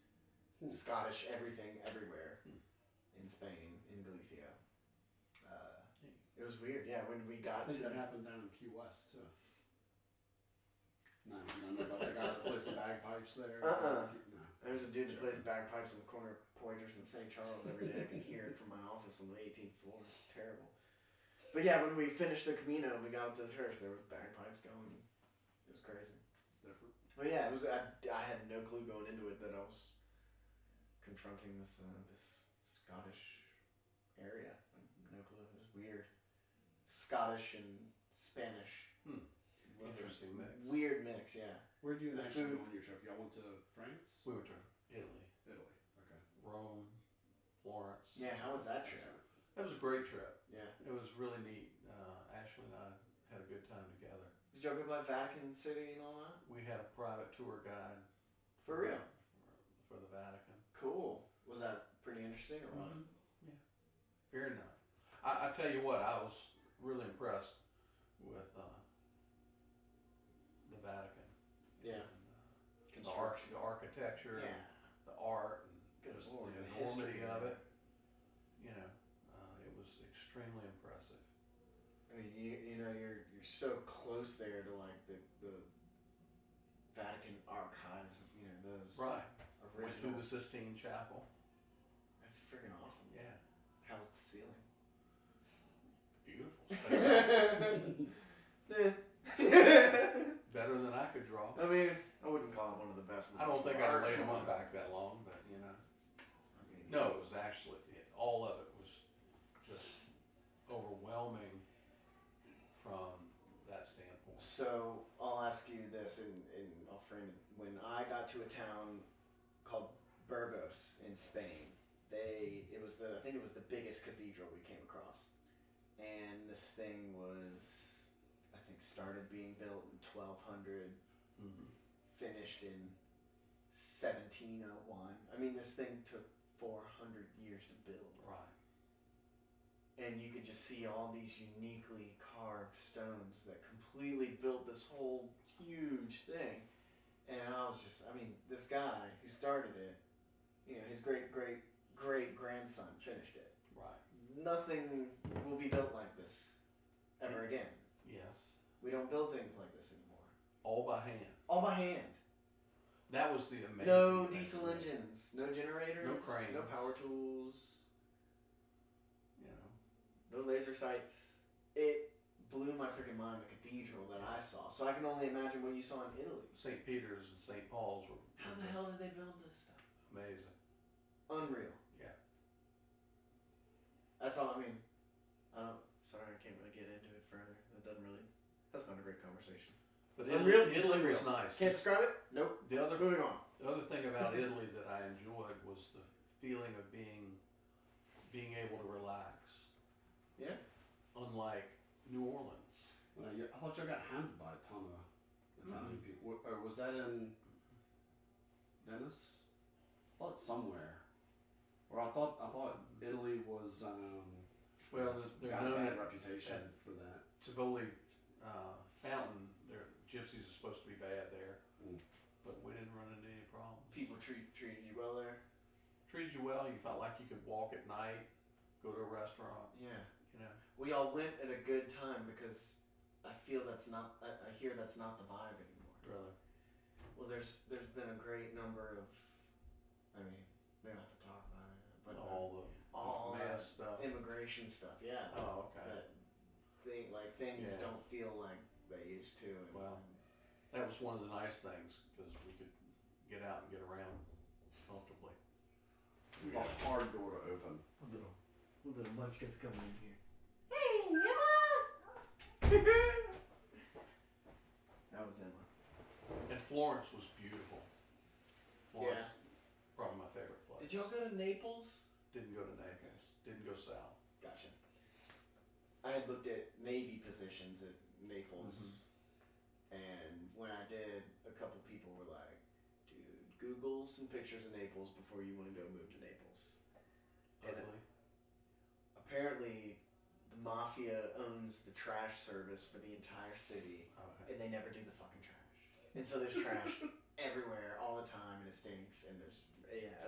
Scottish everything everywhere in Spain, in Galicia. It was weird, yeah, when we got I think that happened down in Key West, too. No, you don't know about the guy that plays the bagpipes there? No. There's a dude that plays bagpipes in the corner of Poitras and St. Charles every day. I can hear it from my office on the 18th floor. It's terrible. But yeah, when we finished the Camino and we got up to the church, there was bagpipes going. It was crazy. It's different. But yeah, it was. I had no clue going into it that I was confronting this Scottish area. No clue. It was weird. Scottish and Spanish. Was Interesting mix. Weird mix, yeah. Where did you The actually food- go on your trip? Y'all went to France? We went to Italy, Italy. Okay. Rome, Florence. Yeah, how was that trip? That was a great trip. Yeah. It was really neat. Ashley and I had a good time together. Did y'all go by Vatican City and all that? We had a private tour guide. For real? For the Vatican. Cool. Was that pretty interesting or what? Yeah. Very nice. I tell you what, I was really impressed with the Vatican. Yeah. And, the architecture, Yeah. the art, and Good just Lord, the the enormity history of of it. You know, it was extremely impressive. I mean, you know, you're so close there to like the Vatican archives. You know, those Right. Went through original. the Sistine Chapel. That's freaking awesome. Yeah. How's the ceiling? Beautiful. Yeah. Better than I could draw. I mean, I wouldn't call it one of the best. I don't works think of I'd art. laid them up back that long, but you know. I mean, No, it was actually, all of it was just overwhelming from that standpoint. So I'll ask you this, and I'll frame it. When I got to a town called Burgos in Spain, I think it was the biggest cathedral we came across, and this thing was, I think, started being built in 1200, finished in 1701. I mean, this thing took 400 years to build. Right. And you could just see all these uniquely carved stones that completely built this whole huge thing. And I was just, I mean, this guy who started it, his great grandson finished it. Right. Nothing will be built like this ever again. Yes. We don't build things like this anymore. All by hand. All by hand. That was the amazing No thing. diesel engines, no generators, no cranes, no power tools, no laser sights. It blew my freaking mind, the cathedral that I saw. So I can only imagine what you saw in Italy. St. Peter's and St. Paul's were How the hell did they build this stuff? amazing. Unreal. Yeah. That's all I mean. Sorry, I can't really get into it further. That's not a great conversation. But Unreal? Italy was Unreal. nice. Can't describe it? Nope. Moving on. The other thing about Italy that I enjoyed was the feeling of being able to relax. Yeah. Unlike New Orleans. I thought y'all got handled by a ton of Italian people. Or was that in Venice? I thought somewhere. Or I thought Italy was Well, they're got a known bad reputation for that. Tivoli Fountain, their gypsies are supposed to be bad there, but we didn't run into any problems. People treated you well there? Treated you well. You felt like you could walk at night, go to a restaurant. Yeah. We all went at a good time because I hear that's not the vibe anymore. Really? Well, there's been a great number of, we don't have to talk about it, but all the mass stuff, immigration stuff. Yeah. Oh, okay. Things don't feel like they used to. Well, that was one of the nice things because we could get out and get around comfortably. It's a hard door to open. A little munchkins coming in here. Hey, Emma! That was Emma. And Florence was beautiful. Florence, probably my favorite place. Did y'all go to Naples? Didn't go to Naples. Didn't go south. Gotcha. I had looked at Navy positions at Naples, and when I did, a couple people were like, dude, Google some pictures of Naples before you want to go move to Naples. Ugly. Apparently, the mafia owns the trash service for the entire city, and they never do the fucking trash. And so there's trash everywhere all the time, and it stinks, and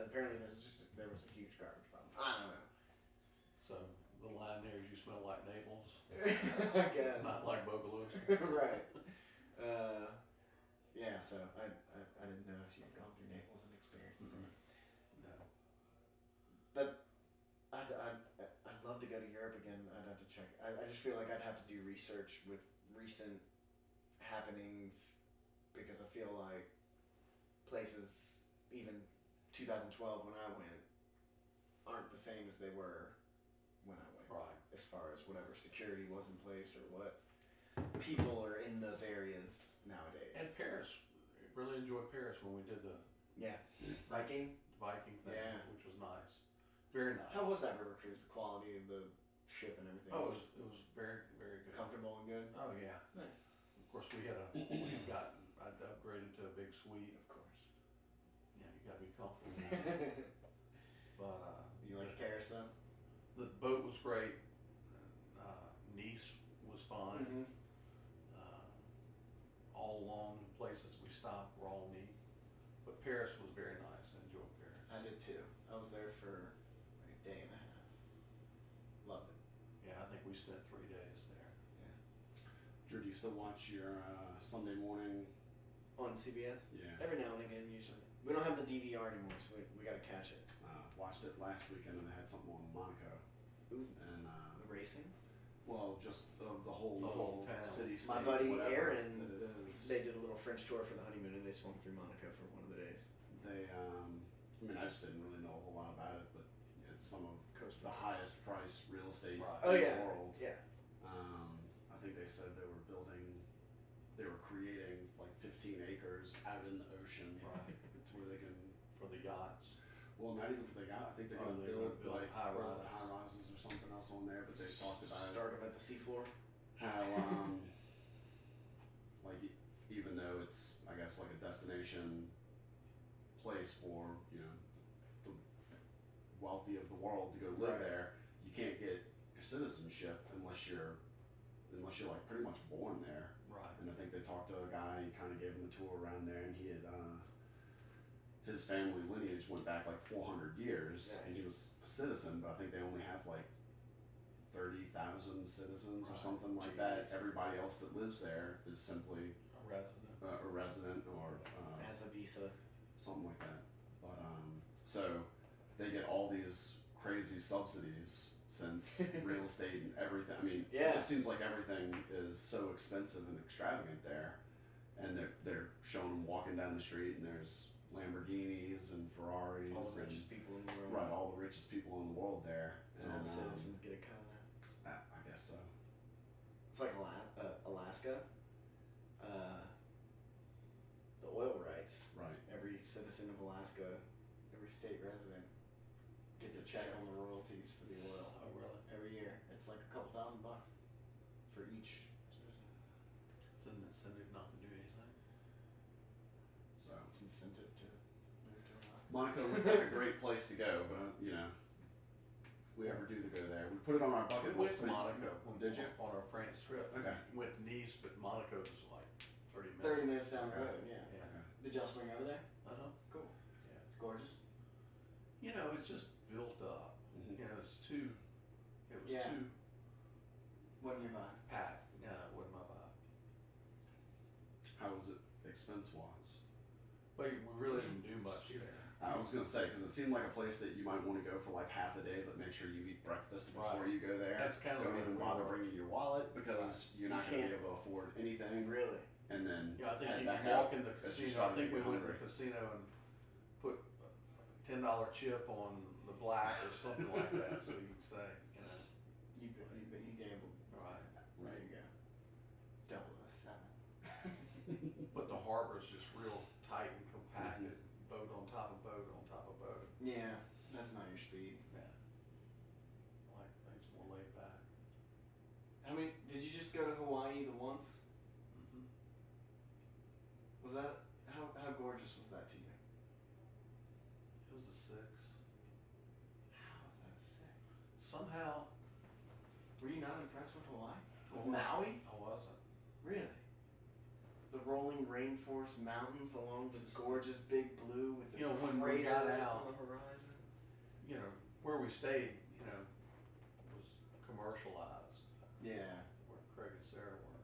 apparently there was a huge garbage problem. I don't know. So the line there is you smell like Naples. I guess. Not like Bogalusa. Right. So I didn't know if you had gone through Naples and experienced the same. No. But I'd love to go to Europe again. I'd have to check. I just feel like I'd have to do research with recent happenings because I feel like places, even 2012 when I went, aren't the same as they were when I went. Right. As far as whatever security was in place or what people are in those areas nowadays. And Paris, really enjoyed Paris when we did the Viking thing, which was nice. Very nice. How was that river cruise? The quality of the ship and everything? Oh, it was very, very good. Comfortable and good? Oh, yeah. Nice. Of course, I'd upgraded to a big suite. Of course. Yeah, you gotta be comfortable. But, you like Paris though? The boat was great. Nice was fine. Mm-hmm. All along the places we stopped were all neat. But Paris was very nice. I enjoyed Paris. I did too. I was there for like a day and a half. Loved it. Yeah, I think we spent 3 days there. Yeah. Drew, do you still watch your Sunday morning? On CBS? Yeah. Every now and again, usually. We don't have the DVR anymore, so we gotta catch it. Watched it last weekend and they had something on Monaco. Ooh. And The racing? well, just of the whole town. city. My buddy whatever Aaron, that it is. they did a little French tour for the honeymoon and they swung through Monaco for one of the days. They, I just didn't really know a whole lot about it, but it's some of the highest priced real estate in the world. Yeah. I think they said they were creating like 15 acres out in the ocean to where they can. For the yachts. Well, not even for the yacht. I think they're going to build like high rises or something else on there. But they talked about start them at the seafloor. How like even though it's I guess like a destination place for the wealthy of the world to go live there, you can't get your citizenship unless you're like pretty much born there. Right. And I think they talked to a guy. He kind of gave him a tour around there, and he had his family lineage went back like 400 years, Nice. and he was a citizen, but I think they only have like 30,000 citizens or something like that. Everybody else that lives there is simply a resident or has a visa, something like that. But so they get all these crazy subsidies since real estate and everything. I mean, it just seems like everything is so expensive and extravagant there, and they're showing them walking down the street and there's Lamborghinis and Ferraris. All the richest people in the world. Right, all the richest people in the world there. And all the citizens get a cut of that. I guess so. It's like Alaska. The oil rights. Right. Every citizen of Alaska, every state resident gets a check on the royalties for the oil. Oh, really? Every year. It's like a couple $1,000 for each citizen. It's an incentive not to do anything. So it's incentive to move to Alaska. Monaco looked like a great place to go, but you know, if we ever do go there, we put it on our bucket We list. went to Monaco. Did you? On our France trip. Okay. We went to Nice, but Monaco was like 30 minutes. 30 minutes down the Okay. road, yeah. Yeah. Okay. Did y'all swing over there? Uh-huh. Cool. Yeah. It's gorgeous. You know, it's just built up. Mhm. You know, it was too Wasn't your vibe? packed. Yeah, it wasn't my vibe. How was it expense wise? But we really didn't do much there. I was gonna say because it seemed like a place that you might want to go for like half a day, but make sure you eat breakfast before you go there. That's kind of Don't where even we bother were. bringing your wallet because you're not gonna be able to afford anything. Really? And then Yeah, I think head you back can walk out in the as you casino. start I think to we get went to the hungry. casino and put a $10 chip on the black or something like that, so you can say, you know, You gambled. right. There you go. Double a 7. But the harbor's just real tight and compacted. Boat on top of boat on top of boat. Yeah, that's not your speed. Yeah. I like things more laid back. I mean, did you just go to Hawaii the once? Mm-hmm. Was that, how gorgeous was that to you? It was a 6. How was that a 6? Somehow. Were you not impressed with Hawaii? I With wasn't. Maui? I wasn't. Really? The rolling rainforest mountains along the gorgeous big blue with the You know, when we crater got out- on the horizon. You know, where we stayed, you know, was commercialized. Yeah. Where Craig and Sarah were.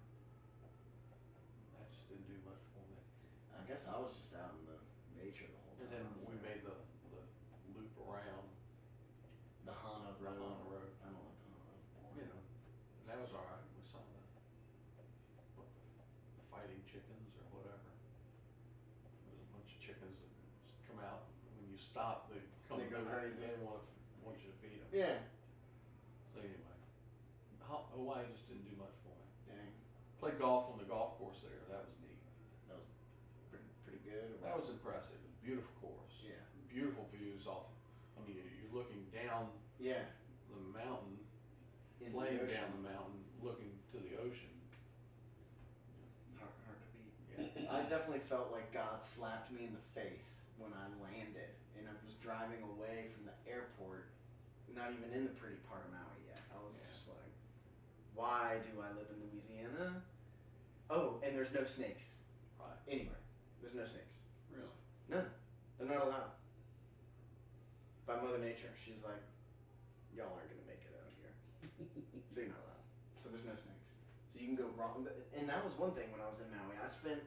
That just didn't do much for me. I guess I was just out in the nature the whole And time. then I was we there. made the loop around the Hana the Road. Hana Road. I don't like the Hana Road. You know, that was alright. We saw the fighting chickens or whatever. There's a bunch of chickens that come out. When you stop, they come. They go crazy. They want you to feed them. Yeah. So anyway, Hawaii just didn't do much for me. Dang. Played golf on the golf course there. That was neat. That was pretty good. That was impressive. It was a beautiful course. Yeah. Beautiful views off. I mean, you're looking down Yeah. the mountain, In laying the ocean. down the mountain, looking to the ocean. Hard to beat. Yeah. I definitely felt like God slapped me in the face when I landed, and I was driving away from the airport, not even in the pretty part of Maui yet. I was just like, why do I live in Louisiana? Oh, and there's no snakes Right. anywhere. There's no snakes. Really? None. They're not allowed. By Mother Nature, she's like, y'all aren't gonna make it out here, so you're not allowed. So there's no snakes. So you can go wrong. And that was one thing when I was in Maui. I spent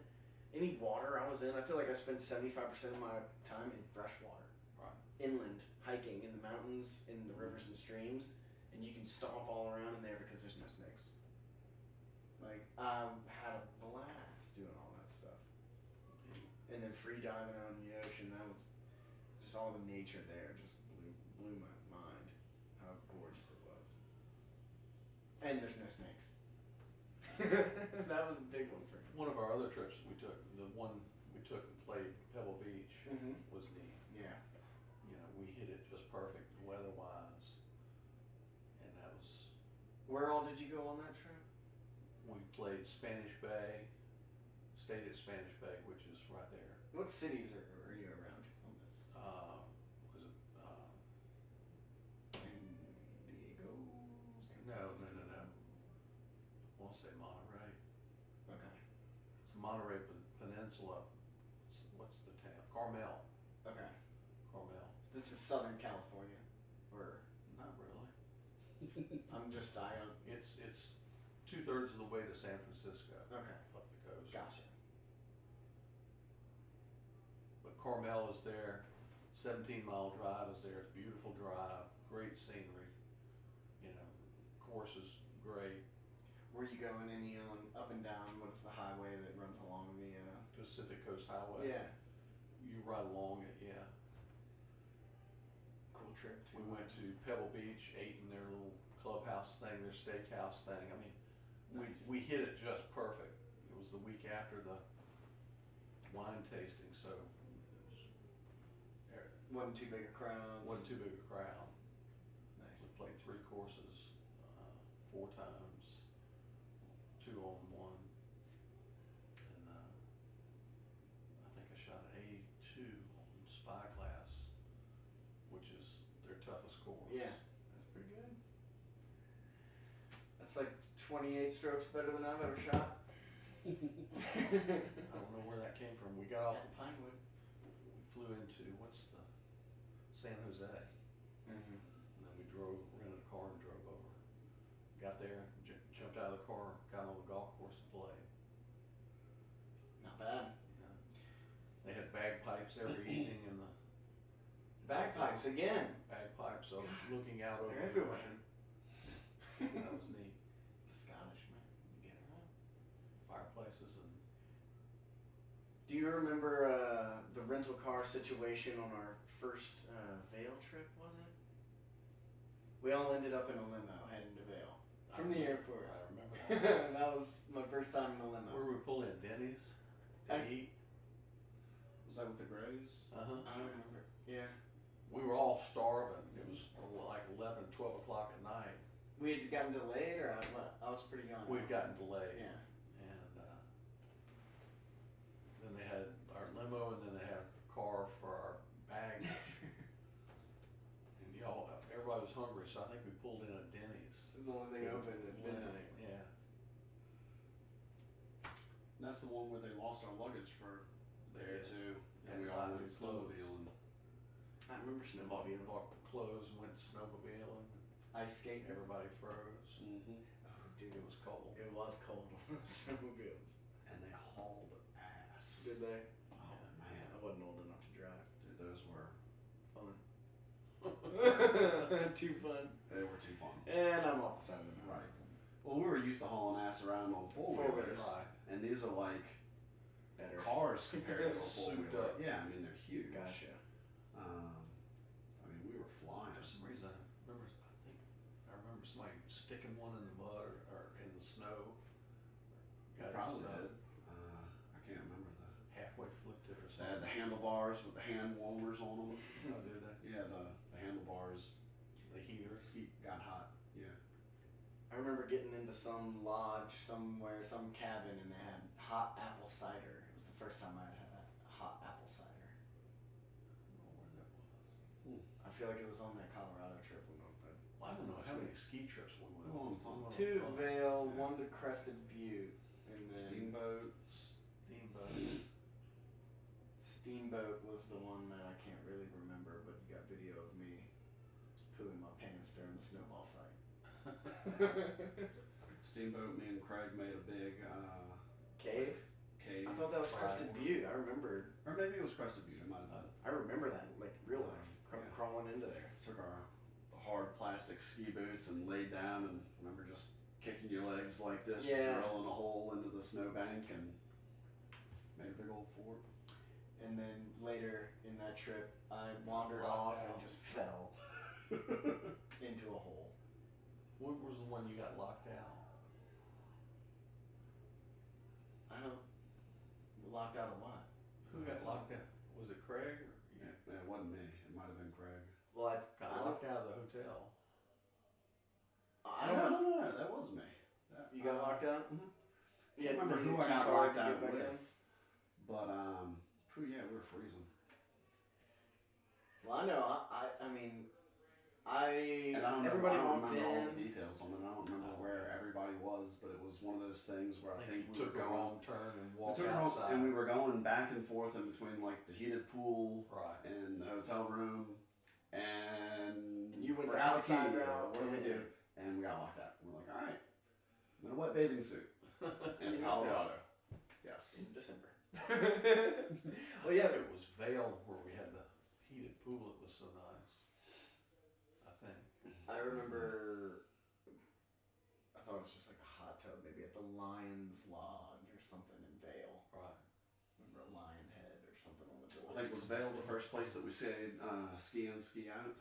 any water I was in. I feel like I spent 75% of my time in fresh water, Right. inland, hiking in the mountains, in the rivers and streams, and you can stomp all around in there because there's no snakes. Like I had a blast doing all that stuff, and then free diving out in the ocean. That was just all the nature there. Just blew my mind how gorgeous it was. And there's no snakes. That was a big one for me. One of our other trips we took, the one we took and played Pebble Beach, Mm-hmm. was neat. Yeah. You know, we hit it just perfect weather-wise, and that was. Where all did you go on that trip? We played Spanish Bay, stayed at Spanish Bay, which is right there. What cities are you around on this? Was it? San Diego? No. I want to say Monterey. Okay. It's the Monterey Peninsula. What's the town? Carmel. Okay. This is Southern California, or Not really. I'm just dying. It's 2/3 of the way to San Francisco. Okay, Up the coast. gotcha. But Carmel is there. 17-mile drive is there. It's a beautiful drive. Great scenery. You know, course is great. Were you going any up and down? What's the highway that runs along the? Pacific Coast Highway. Yeah. You ride along it, yeah. Cool trip too. We went to Pebble Beach, ate in their little clubhouse thing, their steakhouse thing. I mean, Nice. we hit it just perfect. It was the week after the wine tasting, so it Wasn't too big a crowd. wasn't too big a crowd. Nice. We played 3 courses, 4 times, 2 on 1. And I think I shot an 82 on Spyglass, which is their toughest course. Yeah, that's pretty good. That's like 28 strokes better than I've ever shot. I don't know where that came from. We got off Pinewood. we flew into, what's the, San Jose. Mm-hmm. And then we rented a car and drove over. Got there, jumped out of the car, got on the golf course and played. Not bad. You know. They had bagpipes every evening in the Bagpipes again. bagpipes, so looking out over They're the everywhere. ocean. That was neat. The Scottish, man. You get around. Fireplaces and Do you remember the rental car situation on our first Vail trip, was it? We all ended up in a limo heading to Vail. From the airport. I remember that. That was my first time in a limo. Where we pull in Denny's to eat. Was that with the Grays? I don't remember. Yeah. We were all starving. It was like 11, 12 o'clock at night. We had gotten delayed, or I was pretty young. We'd gotten delayed. Yeah. And then they had our limo, and then they had a car for our baggage. And everybody was hungry, so I think we pulled in at Denny's. It was the only thing open at midnight. Yeah. And that's the one where they lost our luggage for there too. And we all went snowmobiling. I remember snowmobiling. Bought the clothes and went snowmobiling. Ice skating. Everybody froze. Mm-hmm. Oh, dude, It was cold. It was cold on those snowmobiles. And they hauled ass. Did they? Oh man. I wasn't old enough to drive. Dude, those were Fun. Too fun. they were too fun. And I'm off the side of the mountain. Right. Well, we were used to hauling ass around on four-wheelers. Right. And these are like Better. cars compared to a Souped four-wheeler. up. Yeah, I mean they're huge. Gotcha. I mean we were flying. For some reason, I remember somebody sticking one in the mud or in the snow. Got Probably us, did. I can't remember that. halfway flipped it or They had something. the handlebars with the hand warmers on them. Oh, did they? Yeah, the handlebars The heaters. heat got hot. Yeah. I remember getting into some lodge somewhere, some cabin, and they had hot apple cider. It was the first time I'd had hot apple cider. I don't know where that was. I feel like it was on that Colorado trip we went. But Well, I don't know how many ski trips we went Oh, on. it's on. two to Vail, Yeah. one to Crested Butte, and then Steamboat. Steamboat was the one that I can't really remember, but you got video of me pooing my pants during the snowball fight. Steamboat. Me and Craig made a big Cave? cave. I thought that was Crested Butte. I remember. Or maybe it was Crested Butte. It might have been. I remember that like real life, Yeah. crawling into there. Took our hard plastic ski boots and laid down and remember just kicking your legs like this, Yeah. drilling a hole into the snowbank and made a big old fort. And then later in that trip, I wandered Locked off out. and just fell into a hole. What was the one you got locked out? I don't. Locked out of what? Who got locked out? Was it Craig? Or you Yeah, it wasn't me. It might have been Craig. Well, I got locked out of the hotel? I don't know. No, that was me. You got locked out? Mhm. You I had don't remember to who use I your got key card locked to out get back with. in? But yeah, we were freezing. Well, I know. I mean, And I don't everybody remember, walked I don't remember all in. the details on it. I don't remember where everybody was, but it was one of those things where I think you we took were a going. wrong turn and We walked took a wrong- outside. and we were going back and forth in between like the heated pool Right. and the hotel room, and you went forgot the outside key. route. What do we do? And we got locked out. We're like, all right, I'm in a wet bathing suit in Colorado. Yes. In December. Well, yeah, it was Vail where we had the heated pool. It was so nice. I think. I remember. I thought it was just like a hot tub, maybe at the Lion's Lodge or something in Vail. Right. Remember a lion head or something on the door. I think was Vail the first place that we stayed ski in, ski out.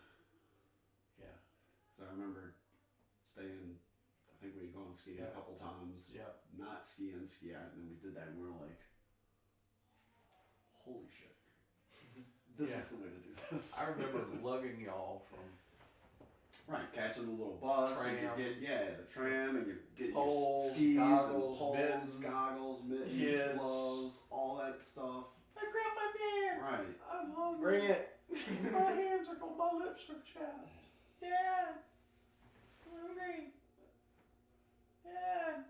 Yeah. So I remember staying. I think we had gone skiing a couple times. Yeah. Not ski in, ski out, and then we did that, and we were like, "Holy shit! This is the way to do this." I remember lugging y'all from right, catching the little bus, tram, and you get the tram, and you get poles, your skis goggles, and poles, mittens, goggles, mittens, kids, gloves, all that stuff. I grabbed my pants. Right. I'm hungry. Bring it. My hands are cold. My lips are chapped. Dad. I'm hungry. Dad.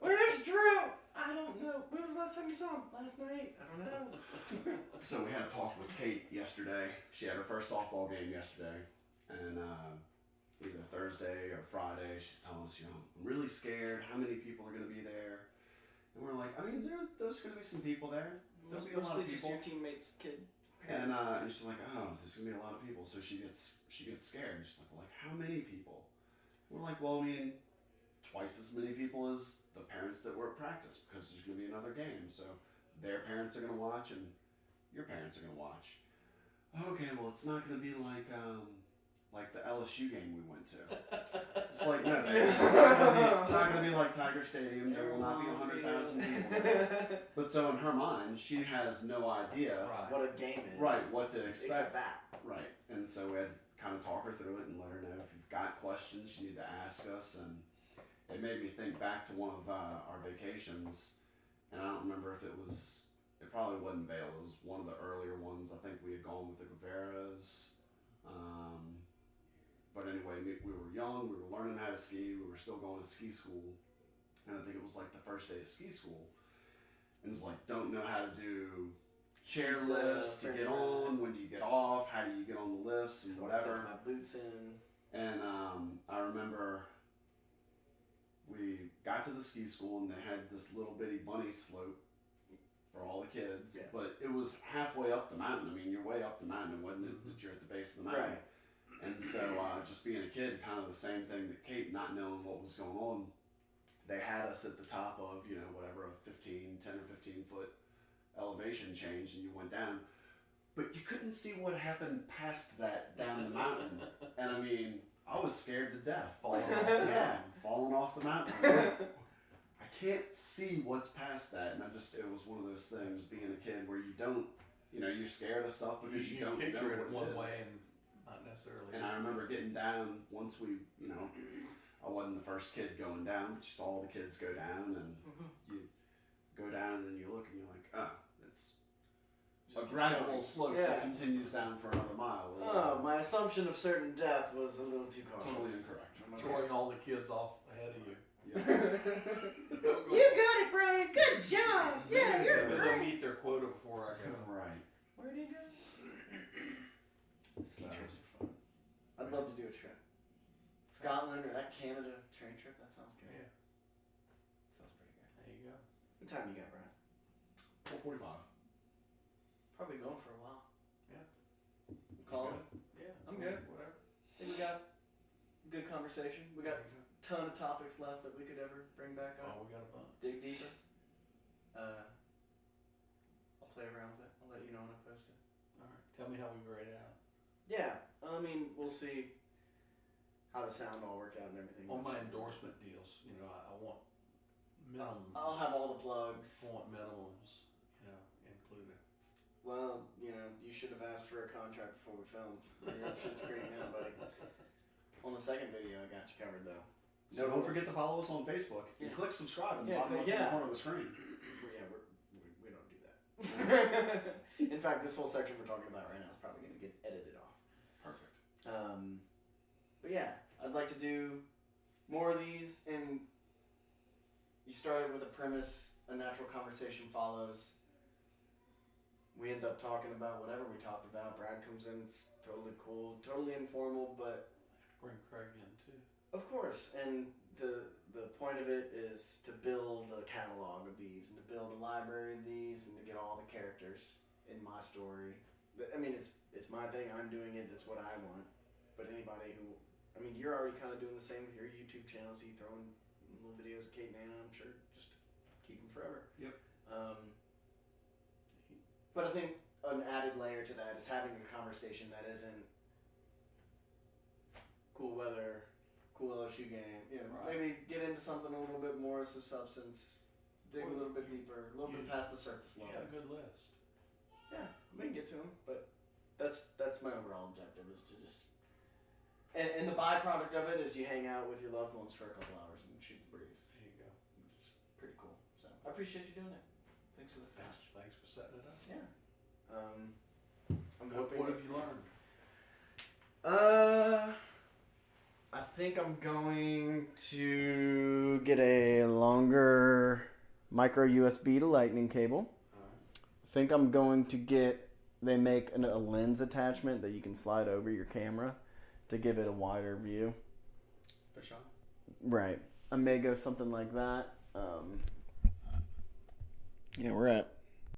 Where's Drew? I don't know. When was the last time you saw him? Last night? I don't know. So we had a talk with Kate yesterday. She had her first softball game yesterday, and either Thursday or Friday, she's telling us, I'm really scared. How many people are going to be there? And we're like, I mean, there's going to be some people there. There's going to be a lot of just people. your teammates' kid. And she's like, oh, there's going to be a lot of people. So she gets scared. She's like, well, like, how many people? We're like, well, I mean, twice as many people as the parents that were at practice, because there's going to be another game. So their parents are going to watch and your parents are going to watch. Okay, well, it's not going to be like the LSU game we went to. It's like, no, it's not going to be like Tiger Stadium. There will not be 100,000 people. But so in her mind, she has no idea what a game is. Right, what to expect. Except that. Right, and so we had to kind of talk her through it and let her know if you've got questions, you need to ask us. And it made me think back to one of our vacations, and I don't remember if it probably wasn't Vail, it was one of the earlier ones. I think we had gone with the Guevaras. But anyway, we were young, we were learning how to ski, we were still going to ski school, and I think it was like the first day of ski school. And it's like, don't know how to do chair lifts to get on, when do you get off, how do you get on the lifts, and whatever. Put my boots in. And I remember we got to the ski school and they had this little bitty bunny slope for all the kids, but it was halfway up the mountain. I mean, you're way up the mountain, wasn't it, that you're at the base of the mountain? Right. And so just being a kid, kind of the same thing that Kate, not knowing what was going on, they had us at the top of, whatever, a 10 or 15 foot elevation change, and you went down. But you couldn't see what happened past that down the mountain. And I mean, I was scared to death. Falling off the mountain. I can't see what's past that. And it was one of those things, being a kid, where you don't, you're scared of stuff because you don't picture know it what one it way is. and not necessarily. And I remember getting down once we, I wasn't the first kid going down, but you saw all the kids go down, and you go down and then you look and you're like, oh, it's a gradual slope that continues down for another mile. Oh, my assumption of certain death was a little too cautious. Totally incorrect. Throwing all the kids off ahead of you. You got it, Brian. Good job. Yeah, you're Maybe great. they'll meet their quota before I go. Right. Where did you go? Ski trips are fun. I'd love to do a trip. Scotland or that Canada train trip. That sounds good. Yeah. Sounds pretty good. There you go. What time you got, Brian? 4:45. Probably going for a while. Yeah. Call it. Yeah. I'm good. Whatever. I think we got a good conversation. We got a ton of topics left that we could ever bring back up. Oh, we got a bunch. Dig deeper. I'll play around with it. I'll let you know when I post it. All right. Tell me how we grade out. Yeah. I mean, we'll see how the sound all work out and everything. On my endorsement deals, I want minimum. I'll have all the plugs. I want minimums, included. Well, you should have asked for a contract before we filmed. You're up to the screen now, buddy. On the second video, I got you covered, though. So don't forget to follow us on Facebook. And click subscribe in the bottom left corner of the screen. Yeah, we don't do that. In fact, this whole section we're talking about right now is probably going to get edited off. Perfect. But yeah, I'd like to do more of these, and you started with a premise, a natural conversation follows. we end up talking about whatever we talked about. Brad comes in, it's totally cool, totally informal, but Bring Craig in too. of course. And the point of it is to build a catalog of these and to build a library of these and to get all the characters in my story. I mean, it's my thing. I'm doing it. That's what I want. But anybody who, I mean, you're already kind of doing the same with your YouTube channel. So you throwing little videos of Kate and Anna, I'm sure, just to keep them forever. Yep. But I think an added layer to that is having a conversation that isn't cool weather, cool LSU game. You know, Right. maybe get into something a little bit more some substance, dig a little bit deeper, a little bit past the surface You level. got a good list. Yeah, I mean, get to them, but that's my overall objective is to just. And the byproduct of it is you hang out with your loved ones for a couple hours and shoot the breeze. There you go. Which is pretty cool. So I appreciate you doing it. Thanks for the Scotch. Thanks for setting it up. Yeah. I'm What hoping. have you learned? I think I'm going to get a longer micro USB to lightning cable. I think I'm going to get. They make a lens attachment that you can slide over your camera to give it a wider view. For sure. Right. I may go something like that. Yeah, we're at